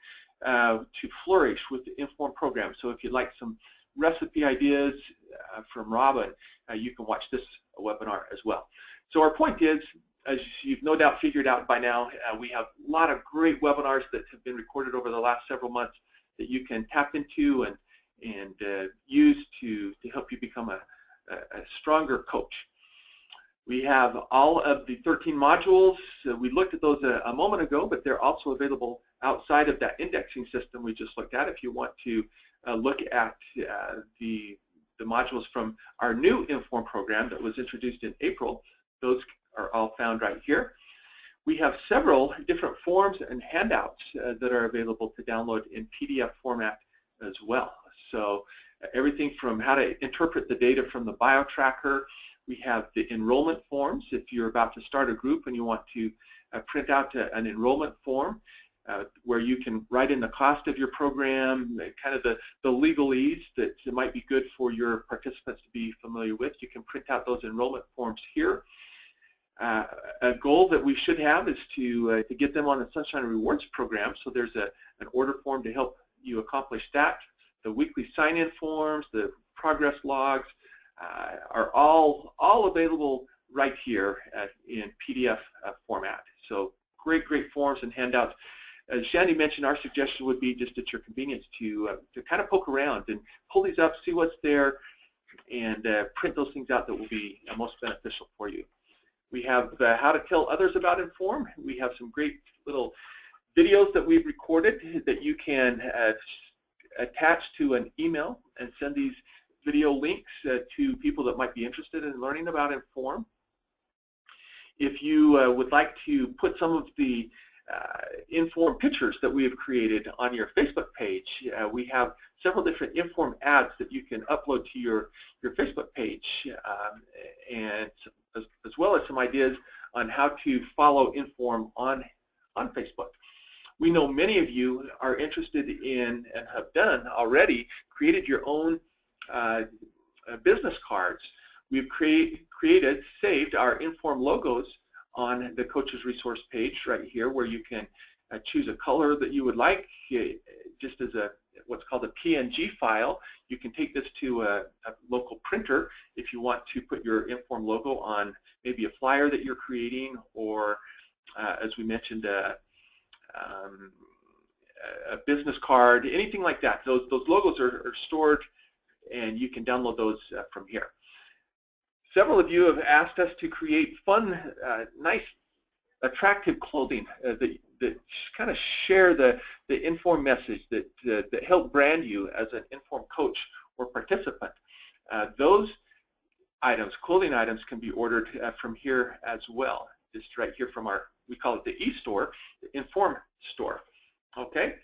to flourish with the IN.FORM program. So if you'd like some recipe ideas from Robin, you can watch this webinar as well. So our point is, as you've no doubt figured out by now, we have a lot of great webinars that have been recorded over the last several months that you can tap into and use to help you become a stronger coach. We have all of the 13 modules. We looked at those a moment ago, but they're also available outside of that indexing system we just looked at. If you want to look at the modules from our new IN.FORM program that was introduced in April, those are all found right here. We have several different forms and handouts that are available to download in PDF format as well. So everything from how to interpret the data from the BioTracker. We have the enrollment forms. If you're about to start a group and you want to print out an enrollment form where you can write in the cost of your program, kind of the legalese that might be good for your participants to be familiar with, you can print out those enrollment forms here. A goal that we should have is to get them on the Sunshine Rewards program. So there's an order form to help you accomplish that. The weekly sign-in forms, the progress logs are all available right here in PDF format. So great forms and handouts. As Shandy mentioned, our suggestion would be just at your convenience to kind of poke around and pull these up, see what's there, and print those things out that will be most beneficial for you. We have how to tell others about IN.FORM. We have some great little videos that we've recorded that you can attach to an email and send these video links to people that might be interested in learning about IN.FORM. If you would like to put some of the IN.FORM pictures that we have created on your Facebook page, we have several different IN.FORM ads that you can upload to your Facebook page, and as well as some ideas on how to follow IN.FORM on Facebook. We know many of you are interested in and have done already, created your own business cards. We've saved our IN.FORM logos on the Coaches Resource page right here, where you can choose a color that you would like, just as what's called a PNG file. You can take this to a local printer if you want to put your IN.FORM logo on maybe a flyer that you're creating, or as we mentioned, a business card, anything like that. Those logos are stored, and you can download those from here. Several of you have asked us to create fun, nice, attractive clothing that kind of share the IN.FORM message, that help brand you as an IN.FORM coach or participant. Those items, clothing items, can be ordered from here as well. Just right here from we call it the e-store, the IN.FORM store. Okay,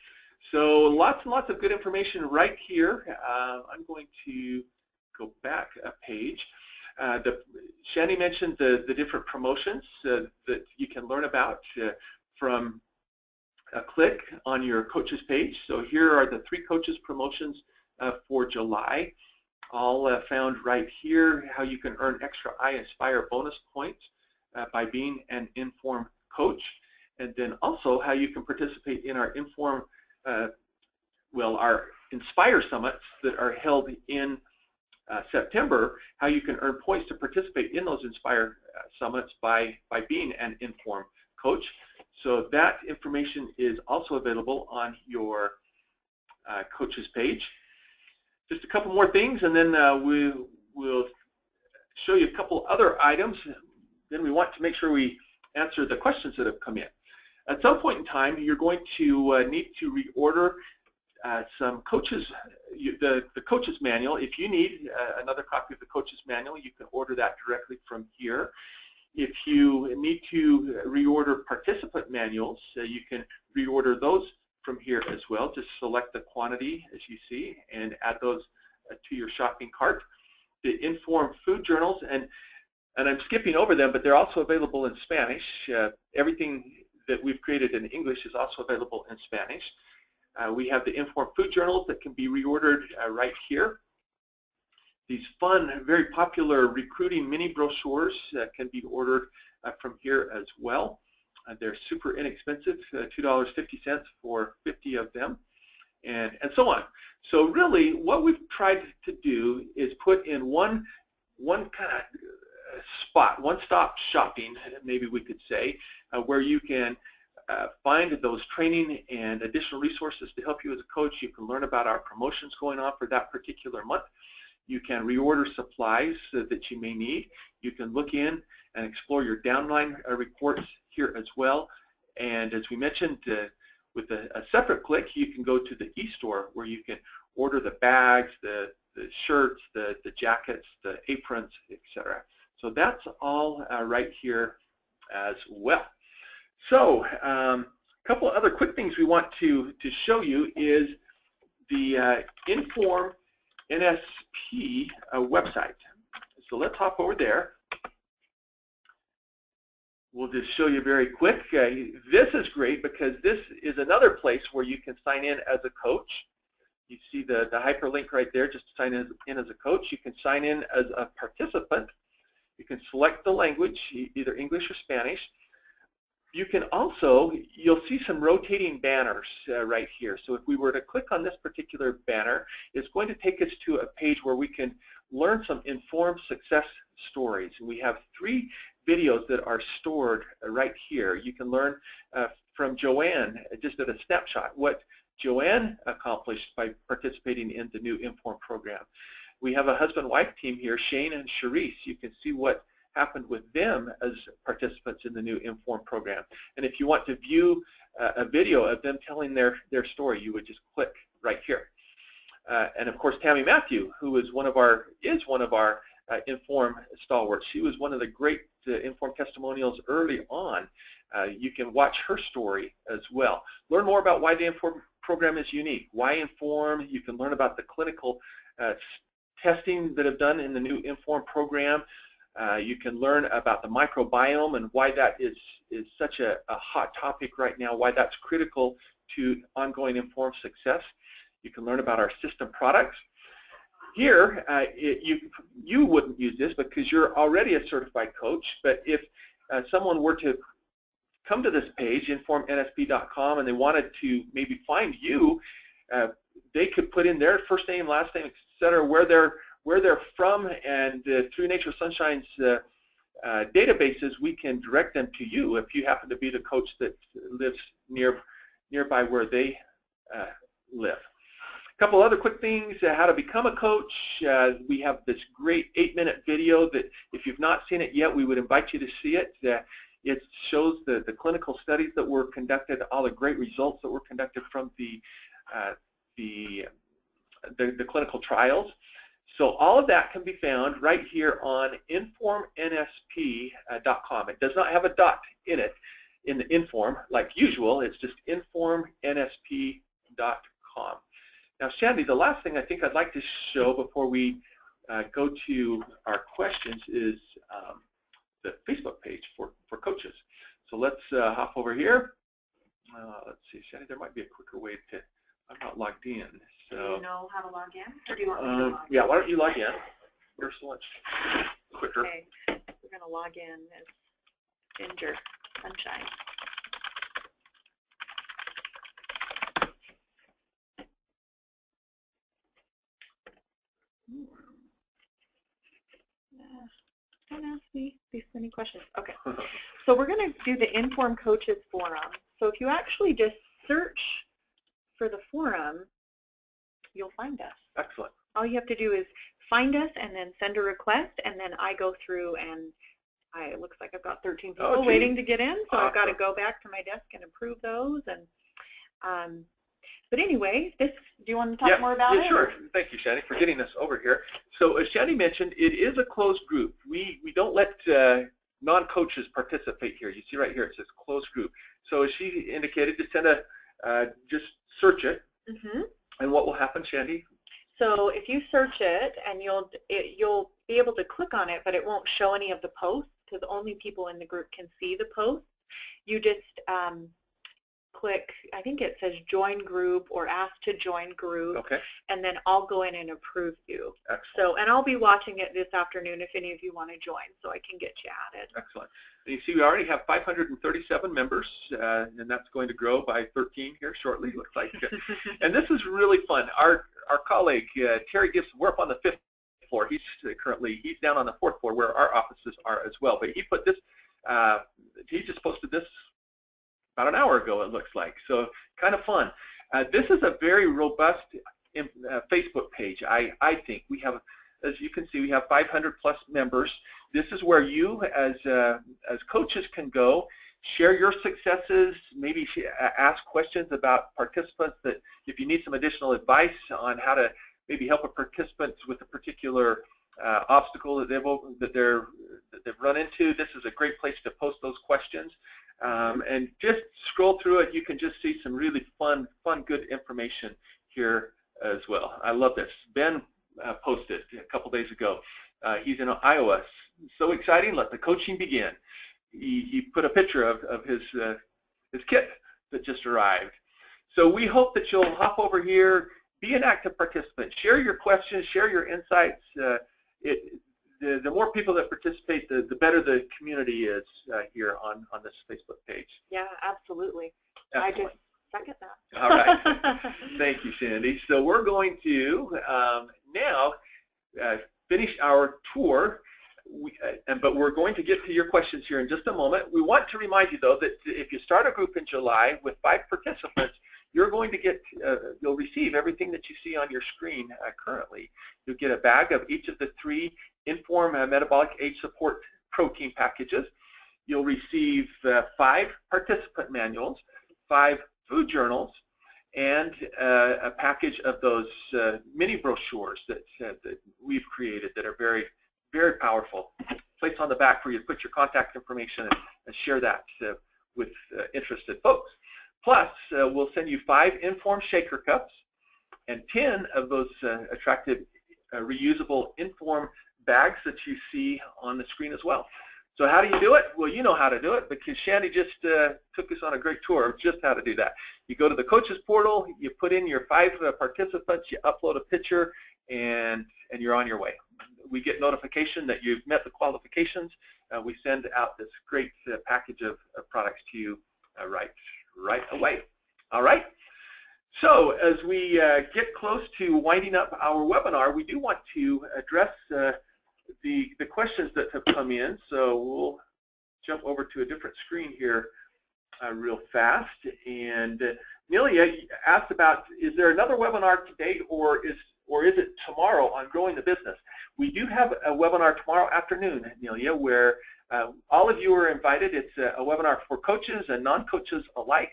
so lots and lots of good information right here. I'm going to go back a page. Shandy mentioned the different promotions that you can learn about from a click on your coaches page. So here are the 3 coaches promotions for July, all found right here. How you can earn extra I-Inspire bonus points by being an IN.FORM coach, and then also how you can participate in our IN.FORM, our Inspire Summits that are held in September, how you can earn points to participate in those Inspire Summits by being an IN.FORM coach. So that information is also available on your coaches page. Just a couple more things, and then we'll show you a couple other items. Then we want to make sure we answer the questions that have come in. At some point in time, you're going to need to reorder some coaches, the coaches manual. If you need another copy of the coaches manual, you can order that directly from here. If you need to reorder participant manuals, you can reorder those from here as well. Just select the quantity as you see and add those to your shopping cart. The IN.FORM food journals, and I'm skipping over them, but they're also available in Spanish. Everything that we've created in English is also available in Spanish. We have the IN.FORM food journals that can be reordered right here. These fun, very popular recruiting mini brochures can be ordered from here as well. They're super inexpensive, $2.50 for 50 of them, and so on. So really, what we've tried to do is put in one kind of spot, one-stop shopping, maybe we could say, where you can find those training and additional resources to help you as a coach. You can learn about our promotions going on for that particular month. You can reorder supplies that you may need. You can look in and explore your downline reports here as well. And as we mentioned, with a separate click, you can go to the e-store where you can order the bags, the shirts, the jackets, the aprons, etc. So that's all right here as well. So a couple of other quick things we want to show you is the IN.FORM NSP website. So let's hop over there. We'll just show you very quick. This is great because this is another place where you can sign in as a coach. You see the hyperlink right there, just to sign in as a coach. You can sign in as a participant. You can select the language, either English or Spanish. You can also, you'll see some rotating banners right here. So if we were to click on this particular banner, it's going to take us to a page where we can learn some IN.FORM success stories. We have 3 videos that are stored right here. You can learn from Joanne, just at a snapshot, what Joanne accomplished by participating in the new IN.FORM program. We have a husband-wife team here, Shane and Charisse. You can see what happened with them as participants in the new IN.FORM program. And if you want to view a video of them telling their story, you would just click right here. And of course, Tammy Matthew, who is one of our IN.FORM stalwarts. She was one of the great IN.FORM testimonials early on. You can watch her story as well. Learn more about why the IN.FORM program is unique. Why IN.FORM? You can learn about the clinical testing that have done in the new IN.FORM program. You can learn about the microbiome and why that is such a hot topic right now, why that's critical to ongoing IN.FORM success. You can learn about our system products. Here, you wouldn't use this because you're already a certified coach, but if someone were to come to this page, IN.FORMNSP.com, and they wanted to maybe find you, they could put in their first name, last name, etc., where they're from, and through Nature Sunshine's databases, we can direct them to you if you happen to be the coach that lives nearby where they live. A couple other quick things, how to become a coach. We have this great 8-minute video that if you've not seen it yet, we would invite you to see it. It shows the clinical studies that were conducted, all the great results that were conducted from the clinical trials. So all of that can be found right here on IN.FORMNSP.com. It does not have a dot in it in the IN.FORM like usual. It's just IN.FORMNSP.com. Now, Shandy, the last thing I think I'd like to show before we go to our questions is the Facebook page for coaches. So let's hop over here. Let's see, Shandy, there might be a quicker way to, I'm not logged in. So, do you know how to log in? Or do you want me to log in? Yeah, why don't you log in? First, so much quicker. Okay, we're going to log in as Ginger Sunshine. Don't ask me these many questions. Okay, so we're going to do the IN.FORM Coaches Forum. So if you actually just search for the forum, you'll find us. Excellent. All you have to do is find us and then send a request, and then I go through and it looks like I've got 13 people waiting to get in, so I've got to go back to my desk and approve those. And but anyway, do you want to talk more about it? Sure. Thank you, Shandy, for getting us over here. So as Shandy mentioned, it is a closed group. We don't let non-coaches participate here. You see right here, it says closed group. So as she indicated, just send a just search it. Mm-hmm. And what will happen, Shandy? So if you search it, and you'll be able to click on it, but it won't show any of the posts because only people in the group can see the posts. You just click, I think it says join group or ask to join group, Okay. and then I'll go in and approve you. Excellent. So, and I'll be watching it this afternoon if any of you want to join, so I can get you added. Excellent. You see, we already have 537 members, and that's going to grow by 13 here shortly, looks like. And this is really fun. Our colleague, Terry Gibson, we're up on the 5th floor. He's down on the 4th floor where our offices are as well. But he put this, he just posted this about an hour ago, it looks like. So kind of fun. This is a very robust Facebook page, I think. We have, as you can see, we have 500 plus members. This is where you as coaches can go, share your successes, maybe ask questions about participants, that if you need some additional advice on how to maybe help a participant with a particular obstacle that they've run into. This is a great place to post those questions. And just scroll through it. You can just see some really fun, good information here as well. I love this. Ben posted a couple days ago. He's in Iowa. So exciting. Let the coaching begin. He put a picture of his kit that just arrived. So we hope that you'll hop over here, be an active participant, share your questions, share your insights. The more people that participate, the better the community is here on this Facebook page. Yeah, absolutely. Excellent. I just second that. All right. Thank you, Sandy. So we're going to now finish our tour, but we're going to get to your questions here in just a moment. We want to remind you, though, that if you start a group in July with 5 participants, you're going to get, you'll receive everything that you see on your screen currently. You'll get a bag of each of the 3 IN.FORM Metabolic Age Support protein packages. You'll receive 5 participant manuals, 5 food journals, and a package of those mini brochures that we've created that are very, very powerful. Place on the back for you to put your contact information and share that with interested folks. Plus, we'll send you 5 IN.FORM shaker cups and 10 of those attractive reusable IN.FORM bags that you see on the screen as well. So how do you do it? Well, you know how to do it because Shandy just took us on a great tour of just how to do that. You go to the coaches portal, you put in your 5 participants, you upload a picture, and you're on your way. We get notification that you've met the qualifications. We send out this great package of products to you right away. All right. So as we get close to winding up our webinar, we do want to address the questions that have come in. So we'll jump over to a different screen here real fast. And Nelia asked about, is there another webinar today, or is it tomorrow on growing the business? We do have a webinar tomorrow afternoon, Nelia, where all of you are invited. It's a webinar for coaches and non-coaches alike.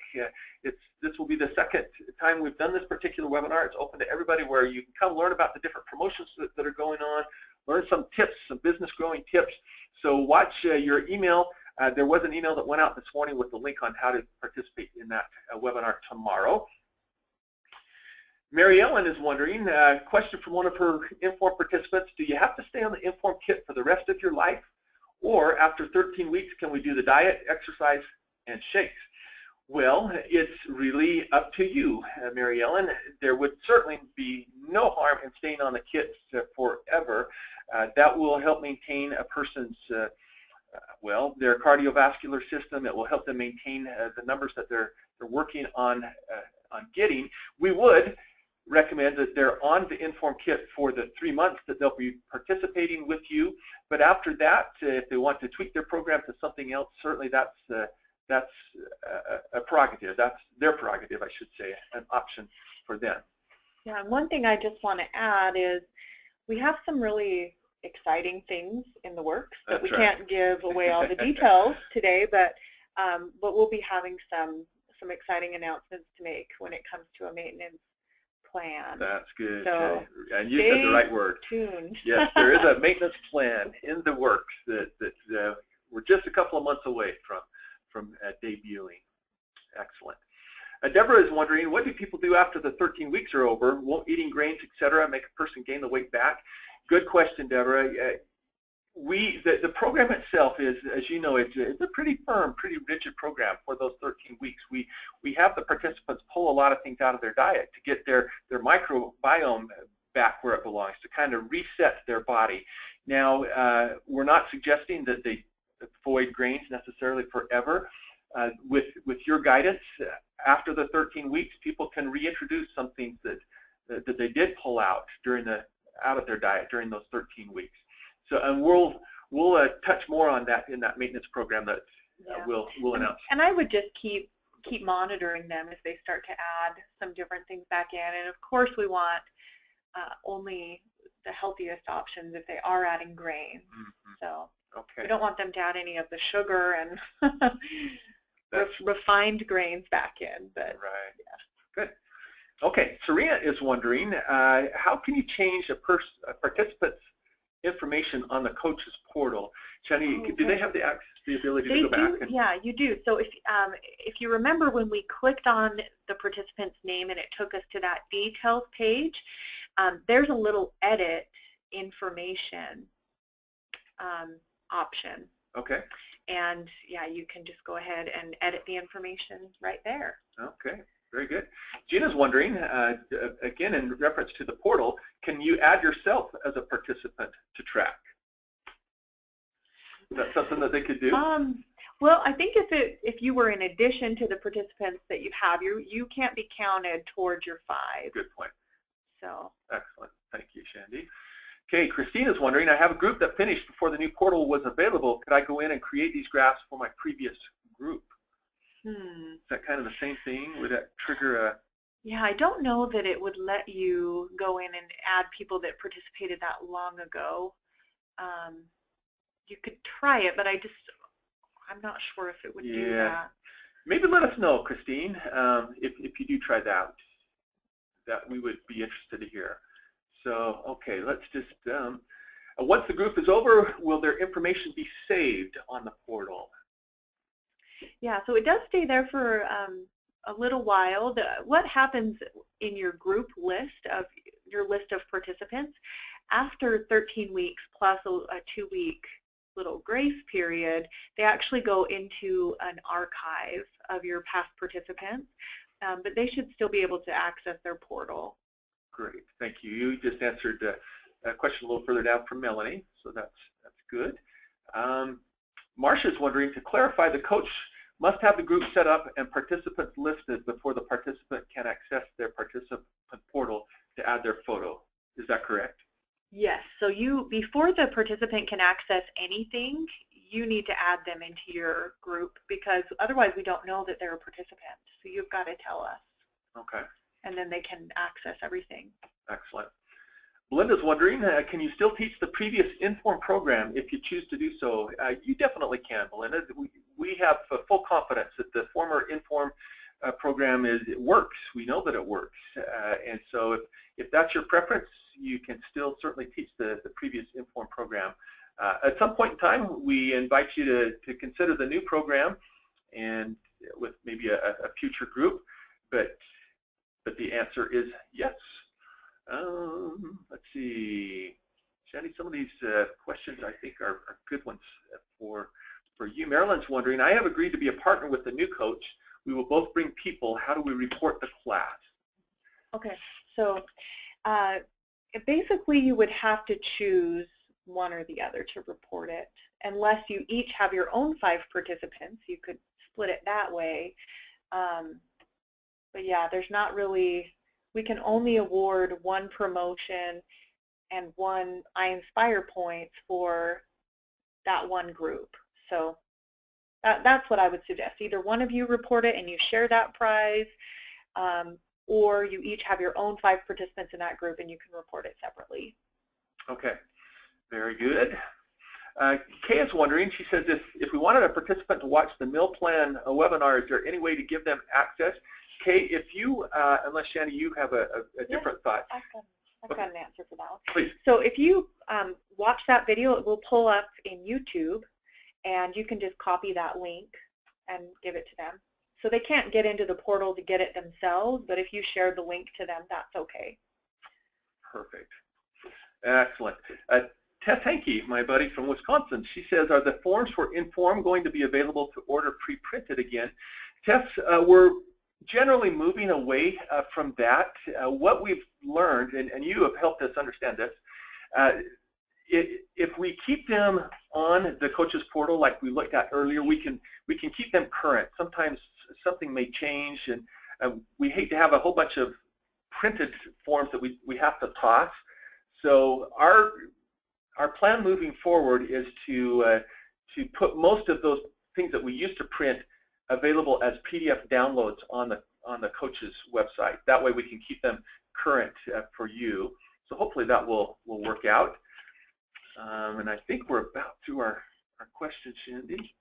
This will be the second time we've done this particular webinar. It's open to everybody, where you can come learn about the different promotions that are going on, learn some tips, some business growing tips. So watch your email. There was an email that went out this morning with the link on how to participate in that webinar tomorrow. Mary Ellen is wondering, a question from one of her IN.FORM participants, do you have to stay on the IN.FORM kit for the rest of your life? Or after 13 weeks, can we do the diet, exercise, and shakes? Well, it's really up to you, Mary Ellen. There would certainly be no harm in staying on the kit forever. That will help maintain a person's, well, their cardiovascular system. It will help them maintain the numbers that they're working on getting. We would recommend that they're on the IN.FORM kit for the 3 months that they'll be participating with you. But after that, if they want to tweak their program to something else, certainly that's a prerogative. That's their prerogative, I should say, an option for them. Yeah, and one thing I just want to add is we have some really exciting things in the works that we can't give away all the details today, but we'll be having some exciting announcements to make when it comes to a maintenance plan. That's good. So and you said the right word. Tuned. Yes, there is a maintenance plan in the works that we're just a couple of months away from debuting. Excellent. Deborah is wondering, what do people do after the 13 weeks are over? Won't eating grains, etc., make a person gain the weight back? Good question, Deborah. The program itself is, as you know, it's a pretty firm, pretty rigid program for those 13 weeks. We have the participants pull a lot of things out of their diet to get their microbiome back where it belongs, to kind of reset their body. Now, we're not suggesting that they avoid grains necessarily forever. With your guidance, after the 13 weeks, people can reintroduce some things that they did pull out out of their diet during those 13 weeks. So, and we'll touch more on that in that maintenance program that we'll announce. And I would just keep monitoring them if they start to add some different things back in. And of course, we want only the healthiest options if they are adding grains. Mm-hmm. So we don't want them to add any of the sugar and refined grains back in. But right. Yeah. Good. Okay. Serena is wondering, how can you change a participant's information on the coach's portal? Jenny, do they have the ability to go back? Yeah, you do. So if you remember when we clicked on the participant's name and it took us to that details page, there's a little edit information option. Okay. And yeah, you can just go ahead and edit the information right there. Okay. Very good. Gina's wondering, again, in reference to the portal, can you add yourself as a participant to track? Is that something that they could do? Well, I think if you were in addition to the participants that you have, you can't be counted towards your 5. Good point. So excellent. Thank you, Shandy. Okay, Christina's wondering, I have a group that finished before the new portal was available. Could I go in and create these graphs for my previous group? Is that kind of the same thing? Would that trigger a... Yeah, I don't know that it would let you go in and add people that participated that long ago. You could try it, but I'm not sure if it would do that. Maybe let us know, Christine, if you do try that. That we would be interested to hear. So, okay, let's just, once the group is over, will their information be saved on the portal? Yeah, so it does stay there for a little while. What happens in your group list of participants after 13 weeks plus a 2-week little grace period, they actually go into an archive of your past participants, but they should still be able to access their portal. Great, thank you. You just answered a question a little further down from Melanie, so that's good. Marcia's wondering, to clarify, the coach must have the group set up and participants listed before the participant can access their participant portal to add their photo. Is that correct? Yes, so before the participant can access anything, you need to add them into your group, because otherwise we don't know that they're a participant. So you've got to tell us. Okay. And then they can access everything. Excellent. Belinda's wondering, can you still teach the previous IN.FORM program if you choose to do so? You definitely can, Belinda. We have full confidence that the former IN.FORM program works. We know that it works. And so if that's your preference, you can still certainly teach the previous IN.FORM program. At some point in time, we invite you to consider the new program, and with maybe a future group, but the answer is yes. Let's see, Shandy, some of these questions I think are good ones for you. Marilyn's wondering, I have agreed to be a partner with the new coach. We will both bring people. How do we report the class? Okay, so basically you would have to choose one or the other to report it. Unless you each have your own 5 participants, you could split it that way. But yeah, there's not really, we can only award 1 promotion and 1 I-Inspire points for that one group. So that's what I would suggest. Either one of you report it and you share that prize, or you each have your own 5 participants in that group and you can report it separately. Okay, very good. Kay is wondering, she says, if we wanted a participant to watch the meal plan webinar, is there any way to give them access? Kay, if you, unless Shandy, you have a different thought. I've got an answer for that one. Please. So if you watch that video, it will pull up in YouTube, and you can just copy that link and give it to them. So they can't get into the portal to get it themselves, but if you share the link to them, that's okay. Perfect. Excellent. Tess Hankey, my buddy from Wisconsin, she says, are the forms for IN.FORM going to be available to order pre-printed again? Tess, we're generally moving away from that. What we've learned, and you have helped us understand this, if we keep them on the coaches portal like we looked at earlier, we can keep them current. Sometimes something may change, and we hate to have a whole bunch of printed forms that we have to toss. So our plan moving forward is to put most of those things that we used to print available as PDF downloads on the coach's website. That way we can keep them current for you. So hopefully that will work out. And I think we're about through our questions, Shandy.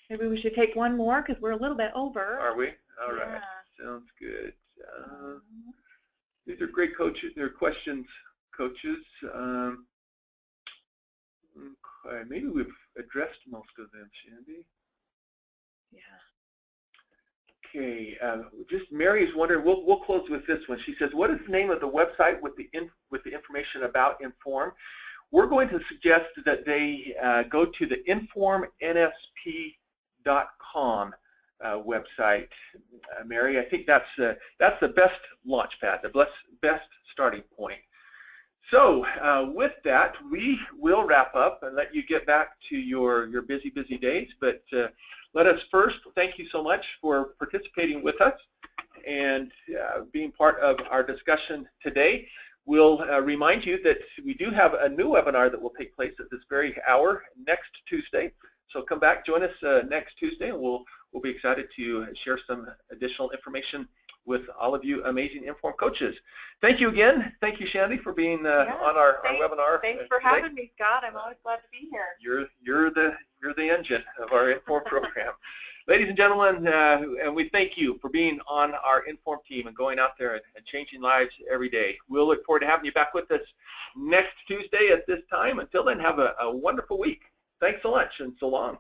Maybe we should take one more because we're a little bit over. Are we? All right. Yeah. Sounds good. These are great coaches. They're questions, coaches. Okay, maybe we've addressed most of them, Shandy. Yeah. Okay. Just Mary's wondering. We'll close with this one. She says, "What is the name of the website with the information about IN.FORM?" We're going to suggest that they go to the INFORMNSP.com website, Mary. I think that's the best launch pad, the best starting point. So with that, we will wrap up and let you get back to your busy days. But let us first thank you so much for participating with us and being part of our discussion today. We'll remind you that we do have a new webinar that will take place at this very hour next Tuesday. So come back, join us next Tuesday, and we'll be excited to share some additional information with all of you amazing IN.FORM coaches. Thank you again. Thank you, Shandy, for being on our webinar. Thanks for having me, Scott. I'm always glad to be here. You're the engine of our IN.FORM program. Ladies and gentlemen, and we thank you for being on our IN.FORM team and going out there and changing lives every day. We'll look forward to having you back with us next Tuesday at this time. Until then, have a wonderful week. Thanks so much, and so long.